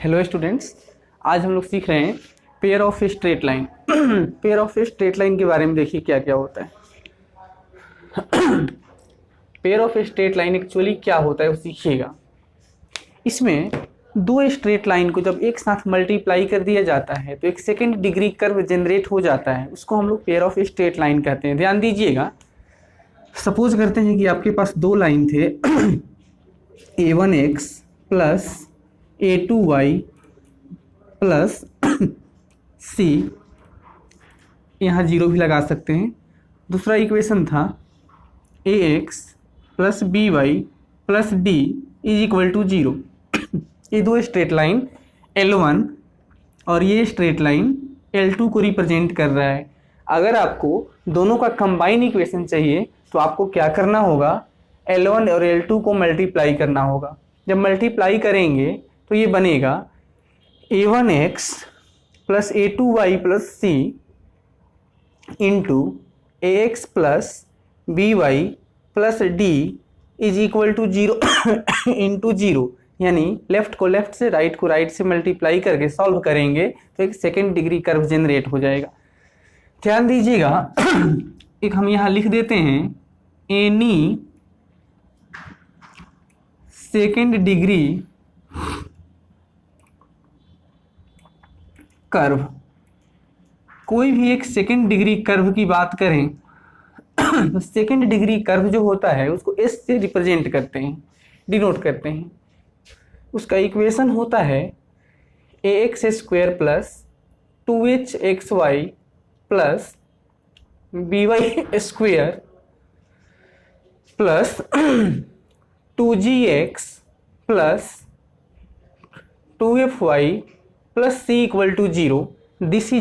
Hello students, आज हम लोग सीख रहे हैं pair of straight line. Pair of straight line के बारे में देखिए क्या क्या होता है। Pair of straight line actually क्या होता है वो सीखिएगा। इसमें दो स्ट्रेट लाइन को जब एक साथ मल्टीप्लाई कर दिया जाता है तो एक सेकेंड डिग्री कर्व जनरेट हो जाता है, उसको हम लोग पेयर ऑफ स्ट्रेट लाइन कहते हैं। ध्यान दीजिएगा, सपोज करते हैं कि आपके पास दो लाइन थे a1x plus a2y plus c, यहाँ जीरो भी लगा सकते हैं। दूसरा इक्वेशन था ax plus by plus d is equal to 0। ये दो स्ट्रेट लाइन L1 और ये स्ट्रेट लाइन L2 को रिप्रेजेंट कर रहा है। अगर आपको दोनों का कंबाइन इक्वेशन चाहिए तो आपको क्या करना होगा, L1 और L2 को मल्टीप्लाई करना होगा। जब मल्टीप्लाई करेंगे तो ये बनेगा a1x plus a2y plus c into ax plus by plus d is equal to 0 into 0। यानी लेफ्ट को लेफ्ट से, राइट को राइट से मल्टीप्लाई करके सॉल्व करेंगे तो एक सेकेंड डिग्री कर्व जनरेट हो जाएगा। ध्यान दीजिएगा, एक हम यहाँ लिख देते हैं एनी सेकेंड डिग्री कर्व। कोई भी एक सेकेंड डिग्री कर्व की बात करें तो सेकेंड डिग्री कर्व जो होता है उसको एस से रिप्रेजेंट करते हैं, डिनोट करते हैं। उसका इक्वेशन होता है ax square plus 2hxy plus by square plus 2gx plus 2fy plus c equal to 0। This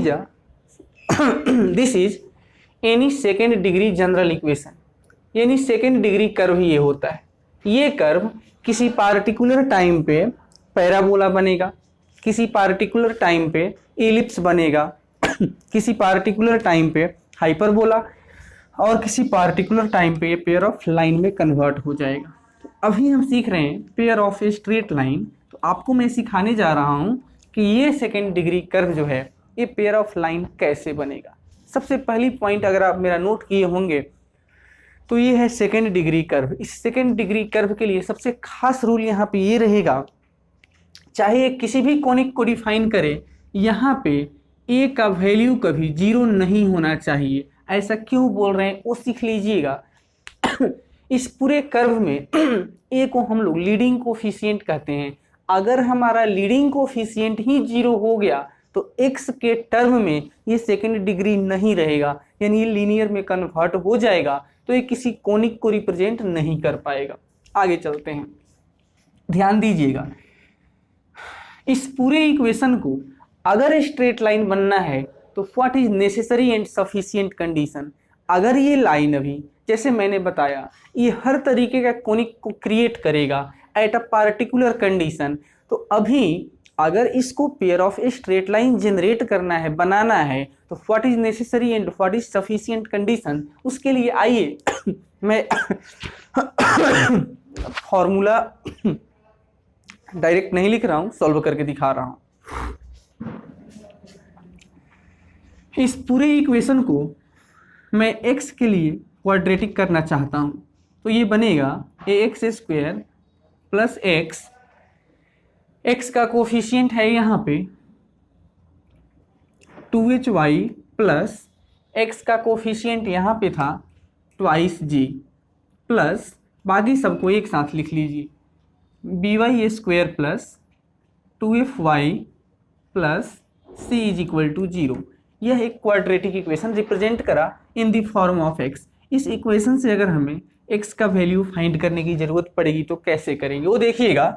is any second degree general equation. यानी सेकेंड डिग्री कर्व ये होता है। ये कर्व किसी पार्टिकुलर टाइम पे पैराबोला बनेगा, किसी पार्टिकुलर टाइम पे एलिप्स बनेगा, किसी पार्टिकुलर टाइम पे हाइपरबोला, और किसी पार्टिकुलर टाइम पे ये पेयर ऑफ लाइन में कन्वर्ट हो जाएगा। तो अभी हम सीख रहे हैं पेयर ऑफ स्ट्रेट लाइन। तो आपको मैं सिखाने जा रहा हूँ कि ये सेकेंड डिग्री कर्व जो है ये पेयर ऑफ लाइन कैसे बनेगा। सबसे पहली पॉइंट अगर आप मेरा नोट किए होंगे तो ये है सेकेंड डिग्री कर्व। इस सेकेंड डिग्री कर्व के लिए सबसे खास रूल यहाँ पे ये रहेगा, चाहे किसी भी कोनिक को डिफाइन करे, यहाँ पे ए का वैल्यू कभी जीरो नहीं होना चाहिए। ऐसा क्यों बोल रहे हैं वो सीख लीजिएगा। इस पूरे कर्व में ए को हम लोग लीडिंग कोफिशिएंट कहते हैं। अगर हमारा लीडिंग कोफिशिएंट ही जीरो हो गया तो x के टर्म में ये सेकेंड डिग्री नहीं रहेगा, यानी ये लीनियर में कन्वर्ट हो जाएगा, तो ये किसी कोनिक को रिप्रेजेंट नहीं कर पाएगा। आगे चलते हैं, ध्यान दीजिएगा। इस पूरे इक्वेशन को अगर स्ट्रेट लाइन बनना है तो what is necessary and sufficient condition. अगर ये लाइन अभी जैसे मैंने बताया ये हर तरीके का कोनिक को क्रिएट करेगा एट अ पार्टिकुलर कंडीशन, तो अभी अगर इसको pair of straight line generate करना है, बनाना है, तो what is necessary and what is sufficient condition, उसके लिए आइए मैं फॉर्मूला डायरेक्ट नहीं लिख रहा हूं, सॉल्व करके दिखा रहा हूं। इस पूरे इक्वेशन को मैं x के लिए क्वाड्रेटिक करना चाहता हूं, तो ये बनेगा ax स्क्वायर प्लस x का कोफिशिएंट है यहाँ पे 2hy प्लस x का कोफिशिएंट यहाँ पे था ट्वाइस g प्लस बाकी सबको एक साथ लिख लीजिए by square plus 2fy plus c is equal to 0। यह एक क्वाड्रेटिक इक्वेशन रिप्रेजेंट करा in the form of x। इस इक्वेशन से अगर हमें x का वैल्यू फाइंड करने की जरूरत पड़ेगी तो कैसे करेंगे वो देखिएगा।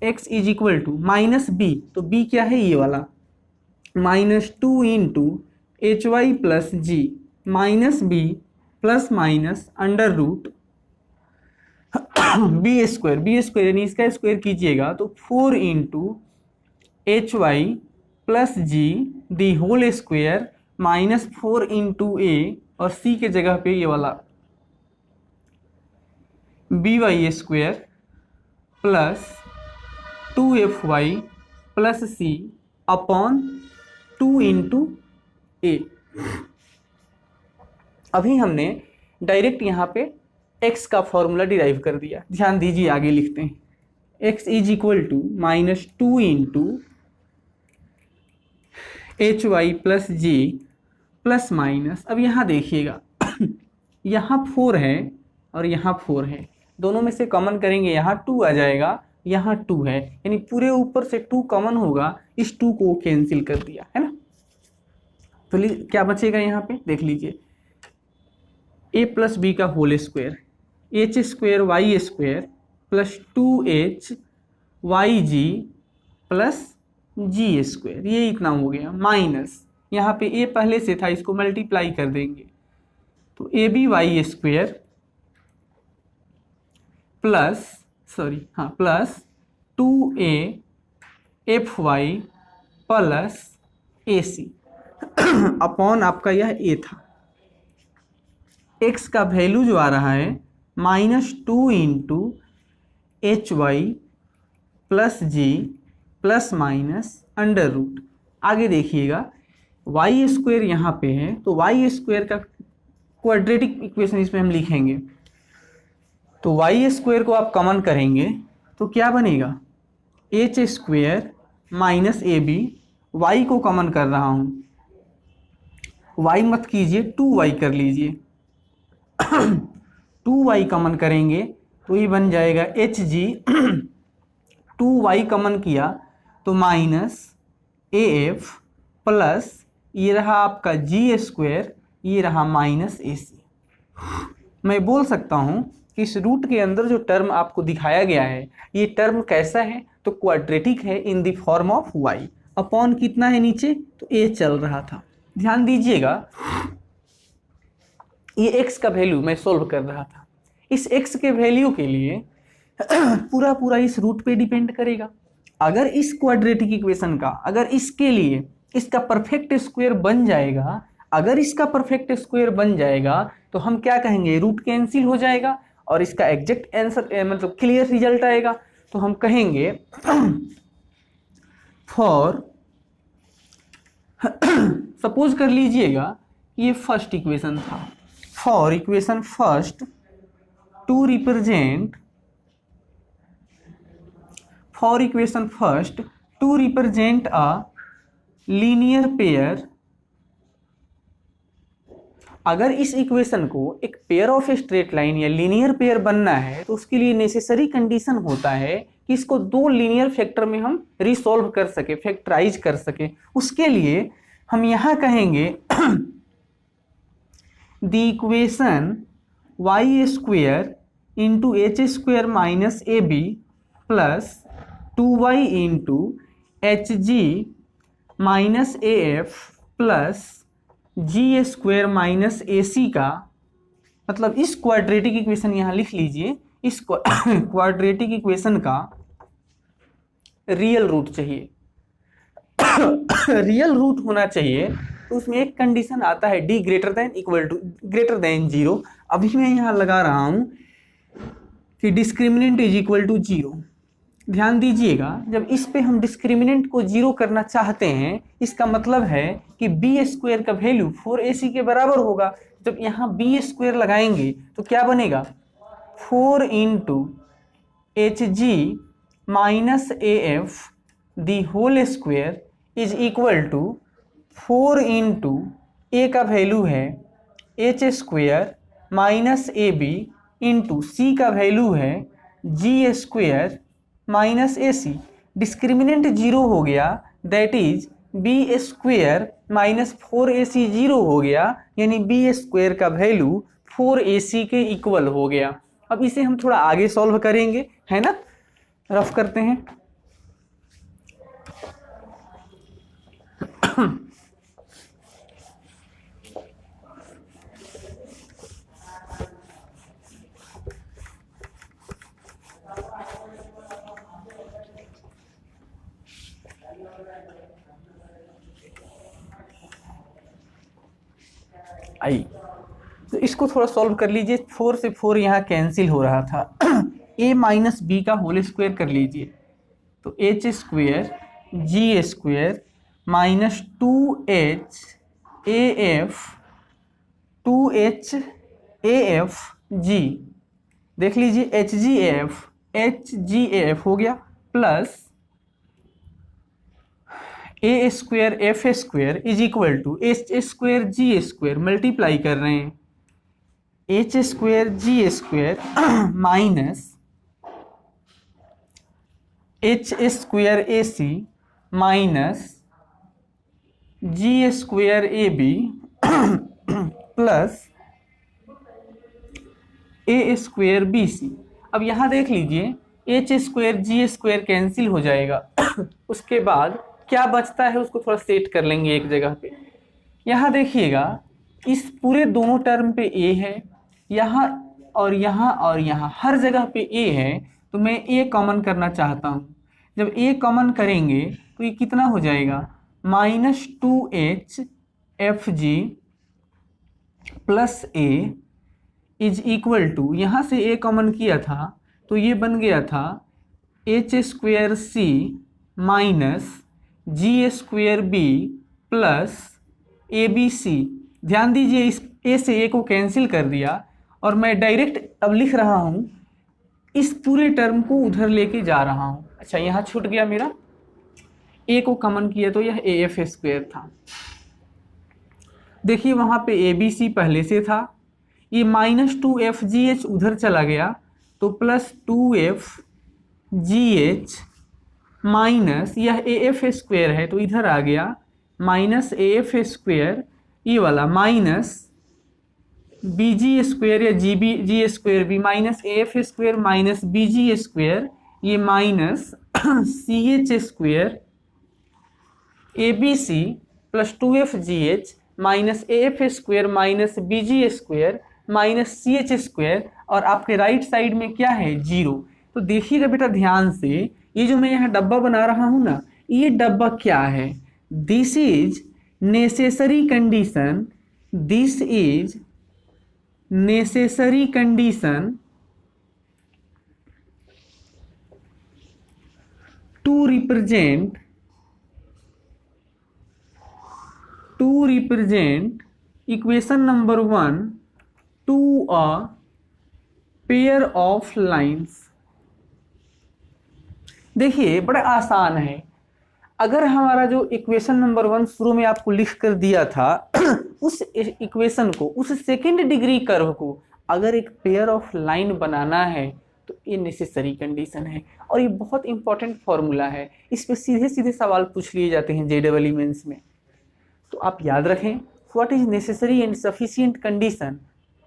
x is equal to minus B, तो b क्या है ये वाला, minus 2 into H Y plus G minus B plus minus under root B square यानी इसका स्क्वायर कीजिएगा तो 4 into H Y plus G the whole square minus 4 into A, और c के जगह पे ये वाला B Y square plus 2fy plus C upon 2 into A. अभी हमने डायरेक्ट यहाँ पे x का फॉर्मूला डिराइव कर दिया। ध्यान दीजिए, आगे लिखते हैं x is equal to minus 2 into H Y plus G plus minus. अब यहाँ देखिएगा यहाँ 4 है और यहाँ 4 है, दोनों में से कॉमन करेंगे, यहाँ 2 आ जाएगा, यहाँ 2 है, यानी पूरे ऊपर से 2 कॉमन होगा, इस 2 को कैंसिल कर दिया है ना। तो क्या बचेगा यहाँ पे देख लीजिए, a प्लस बी का whole square H square Y square plus 2h Y G plus G square, ये इतना हो गया, माइनस यहाँ पे a पहले से था, इसको मल्टीप्लाई कर देंगे तो A B Y square plus 2a F Y plus A C upon आपका यह a था। x का वैल्यू जो आ रहा है -2 into H Y plus G plus minus under root. आगे देखिएगा वाई स्क्वायर यहाँ पे है, तो वाई स्क्वायर का क्वाड्रेटिक इक्वेशन इसमें हम लिखेंगे, तो वाई स्क्वायर को आप कॉमन करेंगे तो क्या बनेगा, एच स्क्वायर माइनस ए बी, वाई को कॉमन कर रहा हूँ, वाई मत कीजिए 2y कर लीजिए 2y कॉमन करेंगे तो ये बन जाएगा एच जी 2y कॉमन किया तो माइनस ए एफ प्लस ये रहा आपका जी स्क्वायर, ये रहा माइनस ए सी। मैं बोल सकता हूँ कि इस रूट के अंदर जो टर्म आपको दिखाया गया है ये टर्म कैसा है, तो क्वाड्रेटिक है इन the form of y। Upon कितना है नीचे, तो a चल रहा था। ध्यान दीजिएगा ये x का वैल्यू मैं सोल्व कर रहा था, इस x के वैल्यू के लिए पूरा इस रूट पे डिपेंड करेगा। अगर इस क्वाड्रेटिक इक्वेशन का, अगर इसके लिए इसका परफेक्ट स्क्वायर बन जाएगा, अगर इसका परफेक्ट स्क्वायर बन जाएगा तो हम क्या कहेंगे, रूट कैंसिल हो जाएगा और इसका एग्जैक्ट आंसर मतलब क्लियर रिजल्ट आएगा। तो हम कहेंगे फॉर सपोज कर लीजिएगा ये फर्स्ट इक्वेशन था, for equation first to represent a linear pair. अगर इस इक्वेशन को एक पेयर ऑफ स्ट्रेट लाइन या लीनियर पेयर बनना है तो उसके लिए नेसेसरी कंडीशन होता है कि इसको दो लीनियर फैक्टर में हम रिसॉल्व कर सके, फैक्टराइज कर सके। उसके लिए हम यहाँ कहेंगे the equation Y square into H square minus A B plus 2y into H G minus A F plus G square minus A C का, मतलब इस क्वाड्रेटिक इक्वेशन यहाँ लिख लीजिए, इस क्वाड्रेटिक इक्वेशन का रियल रूट चाहिए। रियल रूट होना चाहिए तो उसमें एक कंडीशन आता है d ग्रेटर देन 0। अभी मैं यहाँ लगा रहा हूँ कि डिस्क्रिमिनेंट इज इक्वल टू 0। ध्यान दीजिएगा, जब इस पे हम डिस्क्रिमिनेंट को 0 करना चाहते हैं इसका मतलब है कि बी स्क्वायर का वैल्यू 4ac के बराबर होगा। जब यहाँ बी स्क्वायर लगाएंगे तो क्या बनेगा, 4 into H G minus A F the whole square is equal to 4 into A का वैल्यू है एच स्क्वायर माइनस ए बी इंटू सी का वैल्यू है G square minus A C. Discriminant 0 हो गया, that is B square minus 4ac 0 हो गया, यानी B square का वैल्यू 4ac के इक्वल हो गया। अब इसे हम थोड़ा आगे सॉल्व करेंगे, है ना, रफ करते हैं। आई तो इसको थोड़ा सॉल्व कर लीजिए। 4 से 4 यहाँ कैंसिल हो रहा था। a माइनस बी का होल स्क्वायर कर लीजिए, तो H square G square minus 2h AF G, देख लीजिए एच जी एफ हो गया, plus A square F square is equal to H square G square, multiply कर रहे हैं H square G square minus H square A C minus G square A B plus A square B C. अब यहाँ देख लीजिए H square G square cancel हो जाएगा उसके बाद क्या बचता है उसको थोड़ा सेट कर लेंगे एक जगह पे। यहाँ देखिएगा इस पूरे दोनों टर्म पे ए है, यहाँ और यहाँ और यहाँ हर जगह पे ए है, तो मैं ए कॉमन करना चाहता हूँ। जब ए कॉमन करेंगे तो ये कितना हो जाएगा, -2h F G plus A is equal to, यहाँ से ए कॉमन किया था तो ये बन गया था H square C minus G square B plus A B C. ध्यान दीजिए इस ए से ए को कैंसिल कर दिया और मैं डायरेक्ट अब लिख रहा हूँ इस पूरे टर्म को उधर लेके जा रहा हूँ। अच्छा यहाँ छूट गया मेरा, ए को कॉमन किया तो यह ए एफ स्क्वेयर था। देखिए वहाँ पे ए बी सी पहले से था, ये -2fgh उधर चला गया तो +2fgh माइनस यह ए एफ स्क्वेयर है तो इधर आ गया माइनस ए एफ स्क्वेयर, ये वाला माइनस बी जी स्क्वेयर या G square B minus A F square minus B G square, ये minus C H square A B C plus 2fgh minus A F square minus B G square minus C H square, और आपके right side में क्या है 0। तो देखिएगा बेटा ध्यान से, ये जो मैं यहाँ डब्बा बना रहा हूँ ना, ये डब्बा क्या है, this is necessary condition, this is necessary condition to represent equation number 1 to a pair of lines. देखिए बड़ा आसान है, अगर हमारा जो इक्वेशन नंबर 1 शुरू में आपको लिख कर दिया था उस इक्वेशन को, उस सेकेंड डिग्री कर्व को अगर एक पेयर ऑफ लाइन बनाना है तो ये नेसेसरी कंडीशन है। और ये बहुत इंपॉर्टेंट फॉर्मूला है, इस पे सीधे सीधे सवाल पूछ लिए जाते हैं JEE मेंस में। तो आप याद रखें, what is necessary and sufficient condition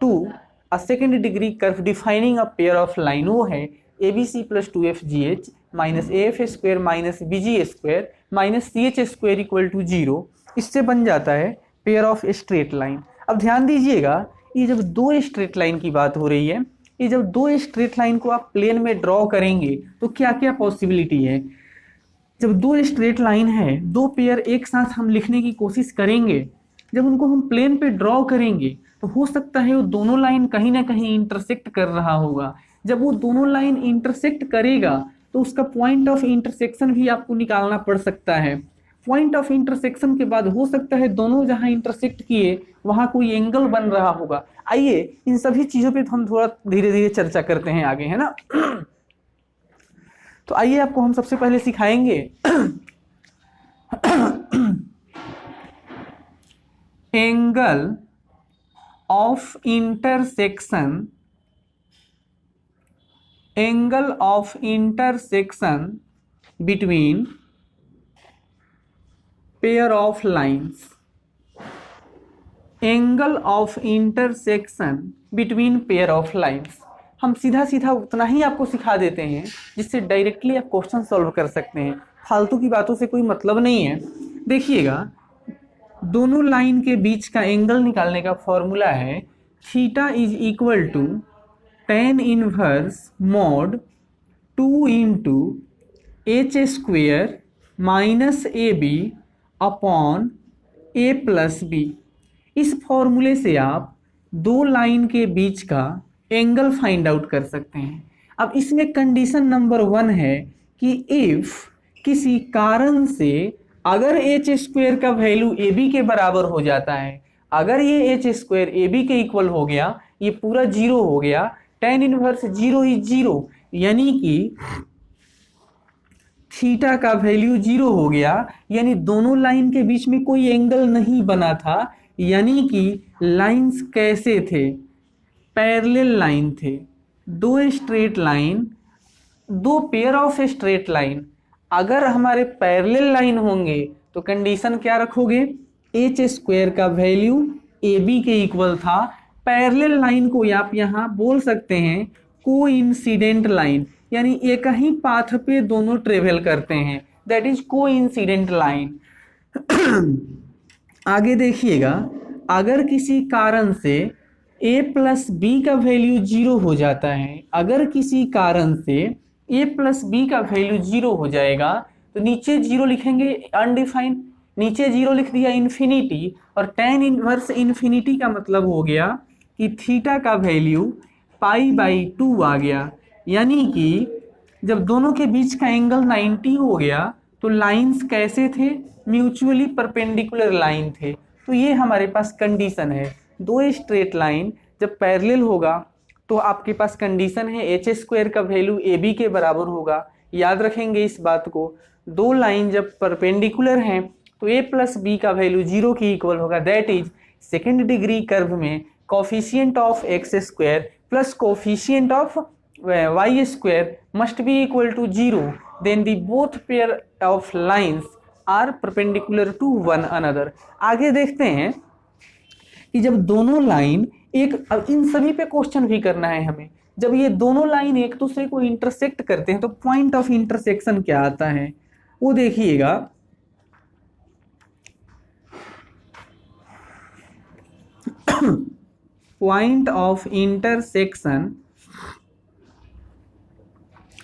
to a second degree curve defining a pair of line, वो है ABC plus 2fgh minus AF square minus BG square minus CH square equal to 0। इससे बन जाता है पेयर ऑफ स्ट्रेट लाइन। अब ध्यान दीजिएगा, ये जब दो स्ट्रेट लाइन की बात हो रही है, ये जब दो स्ट्रेट लाइन को आप प्लेन में ड्रॉ करेंगे तो क्या क्या पॉसिबिलिटी है। जब दो स्ट्रेट लाइन है, दो पेयर एक साथ हम लिखने की कोशिश करेंगे, जब उनको हम प्लेन पे ड्रॉ करेंगे तो हो सकता है वो दोनों लाइन कहीं ना कहीं इंटरसेक्ट कर रहा होगा। जब वो दोनों लाइन इंटरसेक्ट करेगा तो उसका पॉइंट ऑफ इंटरसेक्शन भी आपको निकालना पड़ सकता है। पॉइंट ऑफ इंटरसेक्शन के बाद हो सकता है दोनों जहां इंटरसेक्ट किए वहां कोई एंगल बन रहा होगा। आइए इन सभी चीजों पे हम थोड़ा धीरे धीरे चर्चा करते हैं आगे, है ना। तो आइए आपको हम सबसे पहले सिखाएंगे angle of intersection, angle of intersection between pair of lines, angle of intersection between pair of lines. हम सीधा सीधा उतना ही आपको सिखा देते हैं जिससे डायरेक्टली आप क्वेश्चन सॉल्व कर सकते हैं, फालतू की बातों से कोई मतलब नहीं है। देखिएगा, दोनों लाइन के बीच का एंगल निकालने का फॉर्मूला है theta is equal to tan inverse mod 2 into H square minus AB upon A plus B. इस फॉर्मूले से आप दो लाइन के बीच का एंगल फाइंड आउट कर सकते हैं। अब इसमें कंडीशन नंबर 1 है कि इफ किसी कारण से अगर एच स्क्वायर का वैल्यू ए बी के बराबर हो जाता है, अगर ये एच स्क्वायर ए बी के इक्वल हो गया, ये पूरा जीरो हो गया, tan inverse zero is zero, यानी कि थीटा का वैल्यू जीरो हो गया, यानी दोनों लाइन के बीच में कोई एंगल नहीं बना था, यानी कि लाइंस कैसे थे, पैरेलल लाइन थे, दो स्ट्रेट लाइन, दो पेयर ऑफ स्ट्रेट लाइन। अगर हमारे पैरेलल लाइन होंगे तो कंडीशन क्या रखोगे, एच स्क्वायर का वैल्यू ए बी के इक्वल था। पैरेलल लाइन को आप यहाँ बोल सकते हैं कोइंसिडेंट लाइन, यानी एक ही पाथ पे दोनों ट्रेवल करते हैं, दैट इज कोइंसिडेंट लाइन। आगे देखिएगा, अगर किसी कारण से a प्लस बी का वैल्यू जीरो हो जाता है, अगर किसी कारण से a प्लस बी का वैल्यू जीरो हो जाएगा तो नीचे जीरो लिखेंगे अनडिफाइंड, नीचे जीरो लिख दिया इन्फिनिटी, और tan इनवर्स इन्फिनिटी का मतलब हो गया कि थीटा का वैल्यू π/2 आ गया, यानी कि जब दोनों के बीच का एंगल 90 हो गया तो लाइंस कैसे थे, म्यूचुअली परपेंडिकुलर लाइन थे। तो ये हमारे पास कंडीशन है, दो स्ट्रेट लाइन जब पैरेलल होगा तो आपके पास कंडीशन है एच स्क्वायर का वैल्यू ए बी के बराबर होगा। याद रखेंगे इस बात को, दो लाइन जब परपेंडिकुलर हैं तो ए प्लस बी का वैल्यू जीरो की इक्वल होगा, that is second degree curve में coefficient of X square plus coefficient of y square must be equal to 0, then the both pair of lines are perpendicular to one another। आगे देखते हैं कि जब दोनों line एक, अब इन सभी पे क्वेश्चन भी करना है हमें, जब ये दोनों लाइन एक दूसरे को इंटरसेक्ट करते हैं तो पॉइंट ऑफ इंटरसेक्शन क्या आता है वो देखिएगा। Point of intersection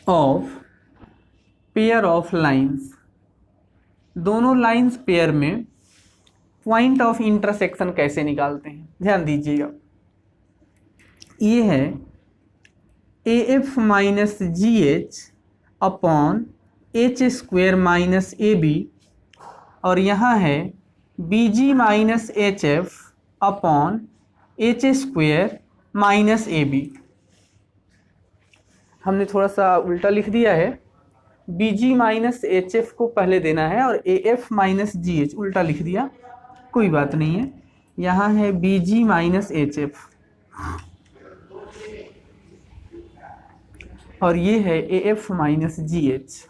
of pair of lines, दोनों लाइंस पेयर में पॉइंट ऑफ इंटरसेक्शन कैसे निकालते हैं, ध्यान दीजिएगा। ये है A F minus G H upon H square minus A B, और यहाँ है B G minus H F upon H square minus ए बी। हमने थोड़ा सा उल्टा लिख दिया है, B G minus H F को पहले देना है और A F minus G H उल्टा लिख दिया, कोई बात नहीं है। यहाँ है B G minus H F और ये है A F minus G H.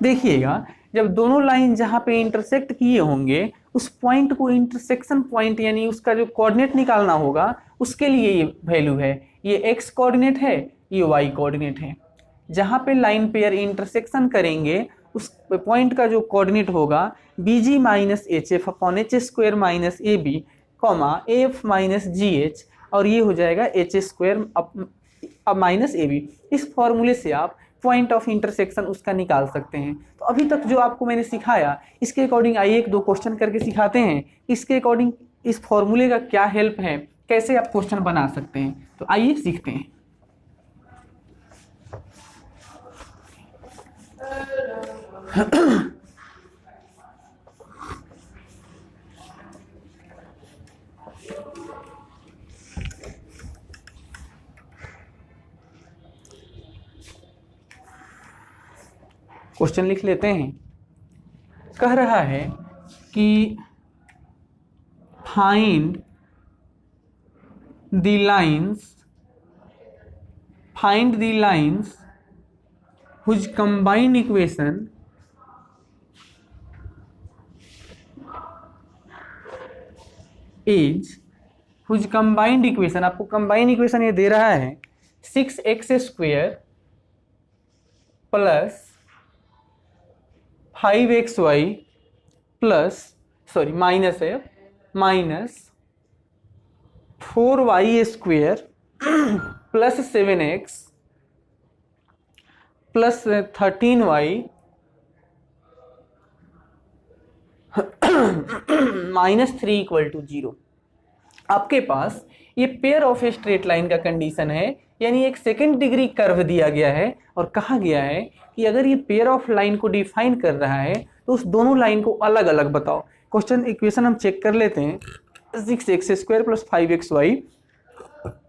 देखिएगा, जब दोनों लाइन जहाँ पे इंटरसेक्ट किए होंगे उस पॉइंट को इंटरसेक्शन पॉइंट यानी उसका जो कोऑर्डिनेट निकालना होगा, उसके लिए ये वैल्यू है, ये एक्स कोऑर्डिनेट है, ये वाई कोऑर्डिनेट है। जहाँ पे लाइन पेयर इंटरसेक्शन करेंगे उस पॉइंट का जो कोऑर्डिनेट होगा B G minus H F upon H square minus A B comma A F minus G H, और ये हो जाएगा एच स्क्वायर माइनस ए बी। इस फॉर्मूले से आप पॉइंट ऑफ इंटरसेक्शन उसका निकाल सकते हैं। तो अभी तक जो आपको मैंने सिखाया इसके अकॉर्डिंग आइए एक दो क्वेश्चन करके सिखाते हैं, इसके अकॉर्डिंग इस फॉर्मूले का क्या हेल्प है, कैसे आप क्वेश्चन बना सकते हैं। तो आइए सीखते हैं। क्वेश्चन लिख लेते हैं। कह रहा है कि find the lines whose combined equation आपको कंबाइंड इक्वेशन ये दे रहा है 6x square plus 5xy plus minus 4y square plus 7x plus 13y minus 3 equal to 0। आपके पास ये पेयर ऑफ स्ट्रेट लाइन का कंडीशन है, यानी एक सेकेंड डिग्री कर्व दिया गया है और कहा गया है कि अगर ये पेयर ऑफ लाइन को डिफाइन कर रहा है तो उस दोनों लाइन को अलग अलग बताओ। क्वेश्चन इक्वेशन हम चेक कर लेते हैं। 6x² + 5xy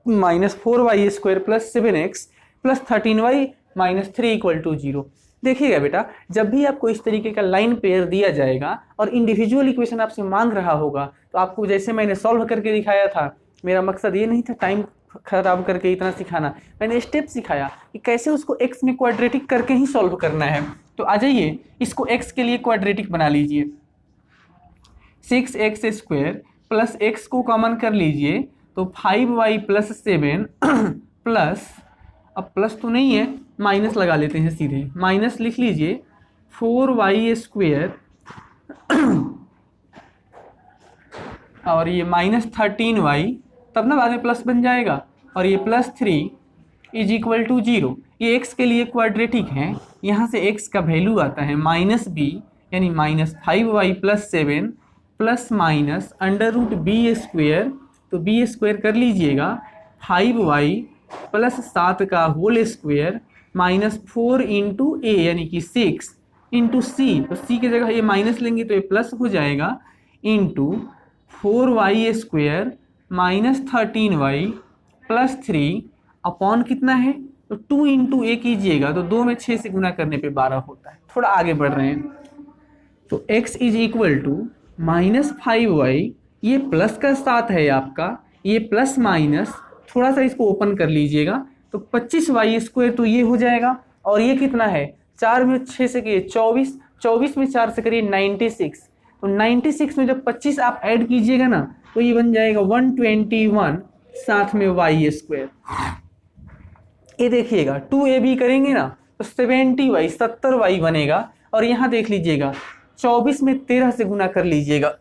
- 4y² + 7x + 13y - 3 = 0। देखिएगा बेटा, जब भी आपको इस तरीके का लाइन पेयर दिया जाएगा और इंडिविजुअल इक्वेशन आपसे मांग रहा होगा तो आपको, जैसे मैंने सॉल्व करके दिखाया था, मेरा मकसद ये नहीं था टाइम खराब करके इतना सिखाना, मैंने स्टेप सिखाया कि कैसे उसको x में क्वाड्रेटिक करके ही सॉल्व करना है। तो आ जाइए, इसको x के लिए क्वाड्रेटिक बना लीजिए। 6x² + x को कॉमन कर लीजिए तो 5y + 7 प्लस, अब प्लस तो नहीं है, माइनस लगा लेते हैं सीधे, माइनस लिख लीजिए 4y² और ये -13y, तब ना बाद में प्लस बन जाएगा, और ये +3 = 0। ये x के लिए क्वाड्रेटिक है, यहाँ से x का वैल्यू आता है -b, यानी -5y + 7 प्लस माइनस √b², तो b² कर लीजिएगा 5y + 7 का होल स्क्वायर -4 × a, यानी कि 6 × c, तो c की जगह ये माइनस लेंगे तो ये प्लस हो जाएगा, इंटू 4y² -13y + 3 अपॉन कितना है, तो 2 × a कीजिएगा तो 2 में 6 से गुना करने पे 12 होता है। थोड़ा आगे बढ़ रहे हैं, तो x = -5y, ये प्लस का साथ है आपका, ये प्लस माइनस, थोड़ा सा इसको ओपन कर लीजिएगा तो 25y², तो ये हो जाएगा, और ये कितना है, 4 में 6 से किए 24, 24 में 4 से करिए 96, तो 96 में जब 25 आप ऐड कीजिएगा ना तो ये बन जाएगा 121, साथ में y²। ये देखिएगा 2ab करेंगे ना तो 70y 70y बनेगा, और यहाँ देख लीजिएगा 24 में 13 से गुना कर लीजिएगा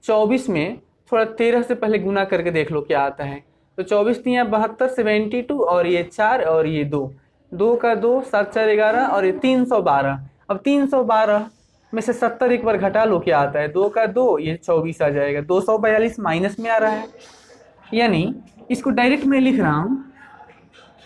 24 में थोड़ा 13 से पहले गुना करके देख लो क्या आता है, तो 24 × 72 72, और ये 4 और ये 2, 2 का 2 7 4 11, और ये 312। अब 312 में से 70 एक बार घटा लो क्या आता है, 2 का 2, ये 24 आ जाएगा, 242 माइनस में आ रहा है, यानी इसको डायरेक्ट मैं लिख रहा हूँ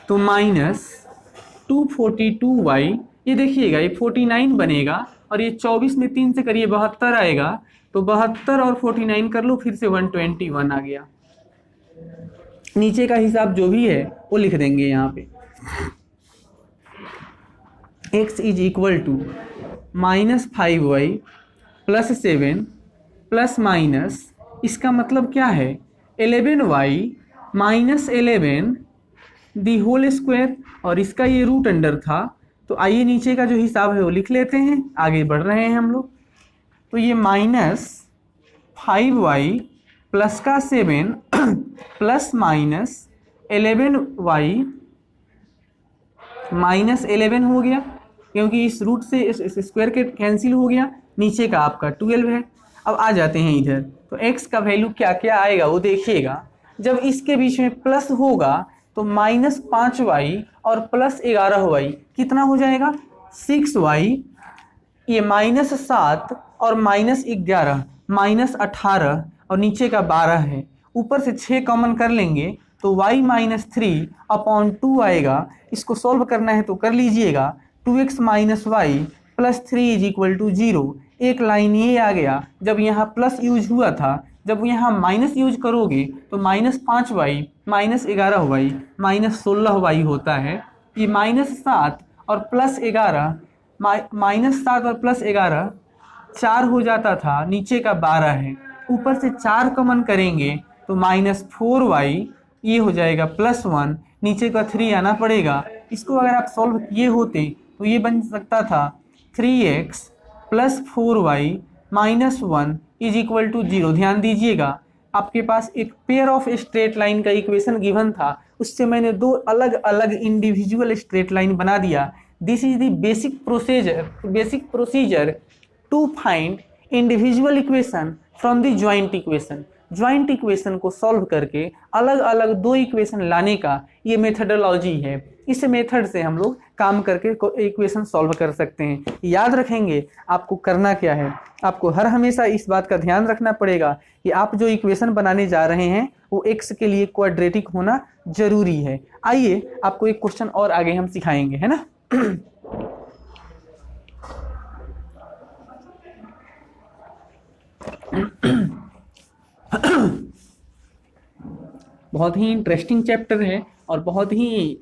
तो -242y, ये देखिएगा ये 49 बनेगा, और ये 24 में 3 से करिए 72 आएगा, तो 72 और 49 कर लो, फिर से 121 आ गया। नीचे का हिसाब जो भी है वो लिख देंगे यहाँ पे। x = -5y + 7 प्लस माइनस, इसका मतलब क्या है, 11y - 11 दी होल स्क्वायर, और इसका ये रूट अंडर था, तो आइए नीचे का जो हिसाब है वो लिख लेते हैं, आगे बढ़ रहे हैं हम लोग। तो ये -5y + का 7 प्लस माइनस 11y -11 हो गया, क्योंकि इस रूट से इस स्क्वायर के कैंसिल हो गया, नीचे का आपका 12 है। अब आ जाते हैं इधर, तो x का वैल्यू क्या क्या आएगा वो देखिएगा। जब इसके बीच में प्लस होगा तो -5y और +11y कितना हो जाएगा, 6y, ये -7 और -11 -18, और नीचे का 12 है, ऊपर से 6 कॉमन कर लेंगे तो y - 3/2 आएगा। इसको सॉल्व करना है तो कर लीजिएगा, 2x - y + 3 = 0। एक लाइन ये आ गया, जब यहाँ प्लस यूज हुआ था, जब यहाँ माइनस यूज करोगे तो -5y -11y -16y होता है। ये -7 और +11 -7 और +11 4 हो जाता था, नीचे का 12 है, ऊपर से 4 कॉमन करेंगे तो -4y, ये हो जाएगा +1, नीचे का 3 आना पड़ेगा। इसको अगर आप सॉल्व किए होते तो ये बन सकता था 3x + 4y - 1 = 0। ध्यान दीजिएगा, आपके पास एक पेयर ऑफ स्ट्रेट लाइन का इक्वेशन गिवन था, उससे मैंने 2 अलग अलग इंडिविजुअल स्ट्रेट लाइन बना दिया। This is the basic procedure to find individual equation from the joint equation. Joint equation को सॉल्व करके अलग अलग दो इक्वेशन लाने का ये मेथडोलॉजी है। इस मेथड से हम लोग काम करके इक्वेशन सॉल्व कर सकते हैं। याद रखेंगे आपको करना क्या है, आपको हर हमेशा इस बात का ध्यान रखना पड़ेगा कि आप जो इक्वेशन बनाने जा रहे हैं वो x के लिए क्वाड्रेटिक होना जरूरी है। आइए आपको एक क्वेश्चन और आगे हम सिखाएंगे, है ना। बहुत ही इंटरेस्टिंग चैप्टर है और बहुत ही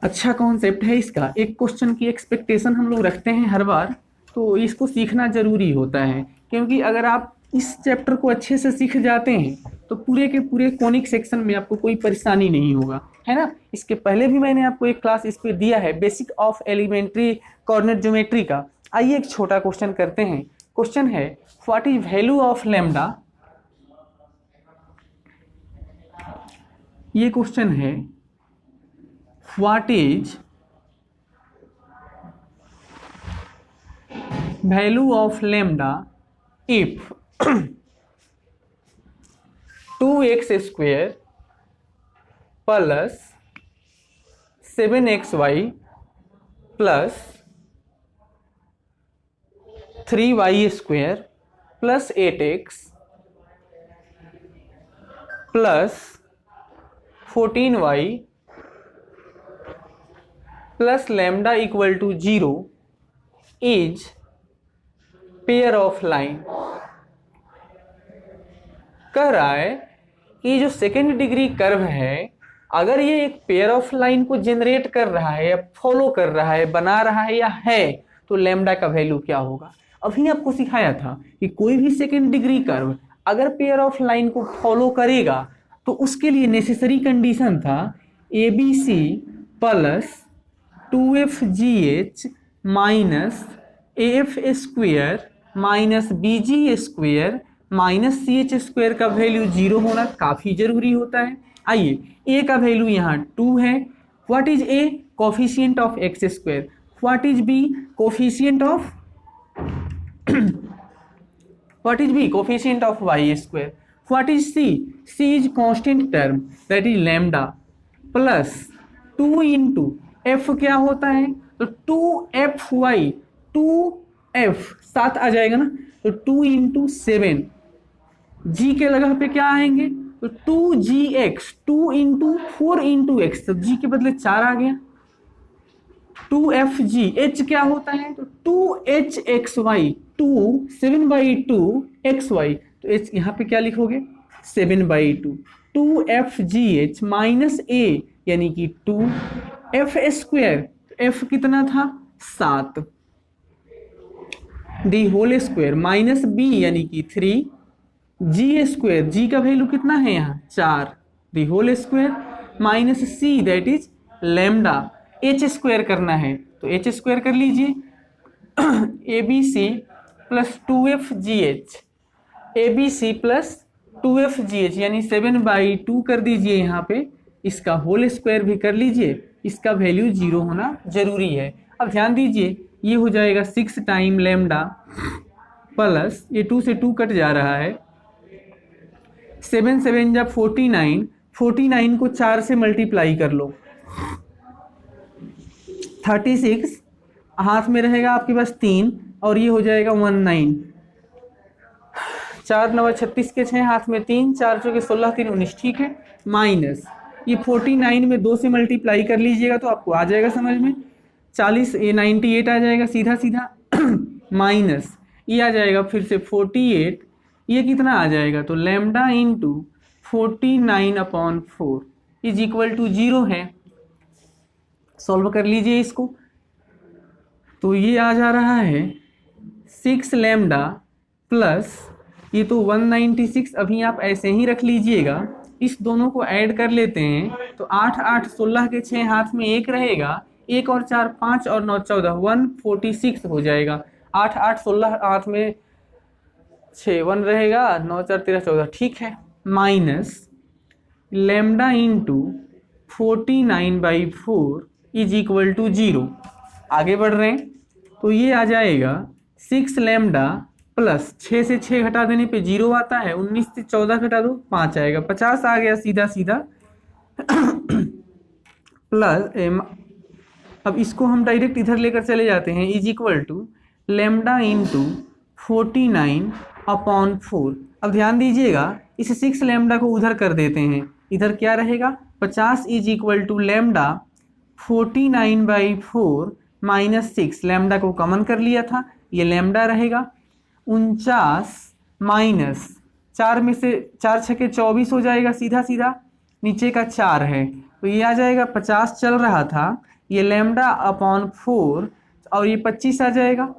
अच्छा कॉन्सेप्ट है इसका। एक क्वेश्चन की एक्सपेक्टेशन हम लोग रखते हैं हर बार, तो इसको सीखना जरूरी होता है, क्योंकि अगर आप इस चैप्टर को अच्छे से सीख जाते हैं तो पूरे के पूरे कोनिक सेक्शन में आपको कोई परेशानी नहीं होगा, है ना। इसके पहले भी मैंने आपको एक क्लास इस पे दिया है, basic of elementary coordinate geometry का। आइए एक छोटा क्वेश्चन करते हैं। क्वेश्चन है what is value of lambda. ये क्वेश्चन है what is value of lambda if 2x square plus 7xy plus 3y square plus 8x plus 14y plus lambda equal to 0 is pair of line. कह रहा है कि जो second degree curve है, अगर ये एक पेयर ऑफ लाइन को जनरेट कर रहा है या फॉलो कर रहा है, बना रहा है या है, तो लैम्डा का वैल्यू क्या होगा। अभी आपको सिखाया था कि कोई भी सेकेंड डिग्री कर्व अगर पेयर ऑफ लाइन को फॉलो करेगा तो उसके लिए नेसेसरी कंडीशन था ABC plus 2FGH minus AF square minus BG square minus CH square का वैल्यू 0 होना काफ़ी जरूरी होता है। आइए A का वैल्यू यहाँ 2 है। What is A? Coefficient of x square. What is B? Coefficient of what is B? Coefficient of y square. What is C? C is constant term, that is lambda plus 2 into f क्या होता है, तो 2fy 2f 7 आ जाएगा ना, तो 2 into 7 g के जगह पे क्या आएंगे, तो 2gx 2 into 4 into x, तो g के बदले 4 आ गया। 2fg h क्या होता है, तो 2hxy 7/2 xy, तो h यहाँ पे क्या लिखोगे 7/2। 2fgh माइनस a यानी कि 2 f स्क्वायर, f कितना था 7, the whole square minus b यानी कि 3 g स्क्वायर, g का वैल्यू कितना है यहाँ 4, the whole square minus c that is lambda. h square करना है तो h स्क्वायर कर लीजिए ABC plus 2FGH, ABC plus 2FGH यानी 7/2 कर दीजिए यहाँ पे, इसका होल स्क्वायर भी कर लीजिए, इसका वैल्यू 0 होना जरूरी है। अब ध्यान दीजिए ये हो जाएगा 6 टाइम लैम्डा प्लस ये 2 से 2 कट जा रहा है, 7 7 जब 49, 49 को 4 से मल्टीप्लाई कर लो, 36 हाथ में रहेगा आपके पास 3 और ये हो जाएगा 19, 4 9 36 के 6 हाथ में 3, 4 चौके 16 3 19, ठीक है। माइनस ये 49 में 2 से मल्टीप्लाई कर लीजिएगा तो आपको आ जाएगा समझ में, 40 ये 98 आ जाएगा सीधा सीधा माइनस ये आ जाएगा फिर से 48, ये कितना आ जाएगा, तो lambda into 49/4 is equal to 0 है। सॉल्व कर लीजिए इसको, तो ये आ जा रहा है 6 लैम्डा प्लस ये तो 196, अभी आप ऐसे ही रख लीजिएगा, इस दोनों को ऐड कर लेते हैं तो 8 8 16 के 6 हाथ में 1 रहेगा, 1 और 4 5 और 9 14 146 हो जाएगा। 8 8 16 हाथ में 6 1 रहेगा, 9 4 13 14, ठीक है। Minus lambda into 49/4 is equal to 0। आगे बढ़ रहे हैं तो ये आ जाएगा 6 लैम्डा प्लस 6 से 6 घटा देने पे 0 आता है, 19 से 14 घटा दो 5 आएगा, 50 आ गया सीधा सीधा। प्लस अब इसको हम डायरेक्ट इधर लेकर चले जाते हैं, is equal to lambda into 49/4। अब ध्यान दीजिएगा, इस 6 लेमडा को उधर कर देते हैं, इधर क्या रहेगा 50 is equal to lambda 49/4 minus 6, lambda को कॉमन कर लिया था, ये लेमडा रहेगा 49 माइनस 4 में से 4 छके 24 हो जाएगा सीधा सीधा, नीचे का 4 है तो ये आ जाएगा 50 चल रहा था, ये लेमडा अपॉन 4 और ये 25 आ जाएगा।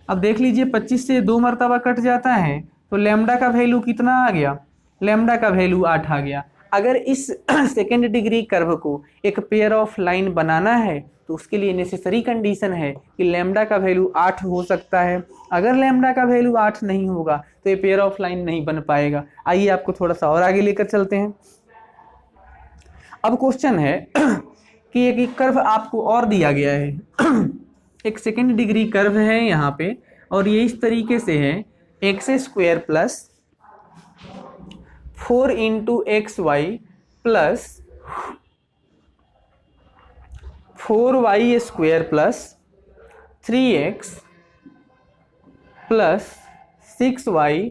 अब देख लीजिए 25 से 2 मरतबा कट जाता है तो लेमडा का वैल्यू कितना आ गया, लेमडा का वैल्यू 8 आ गया। अगर इस सेकेंड डिग्री कर्व को एक पेयर ऑफ लाइन बनाना है तो उसके लिए नेसेसरी कंडीशन है कि लेमडा का वैल्यू 8 हो सकता है। अगर लेमडा का वैल्यू 8 नहीं होगा तो ये पेयर ऑफ लाइन नहीं बन पाएगा। आइए आपको थोड़ा सा और आगे लेकर चलते हैं। अब क्वेश्चन है कि एक कर्व आपको और दिया गया है, एक सेकेंड डिग्री कर्व है यहाँ पे और ये इस तरीके से है, x² plus 4 into XY plus 4y² plus 3x plus 6y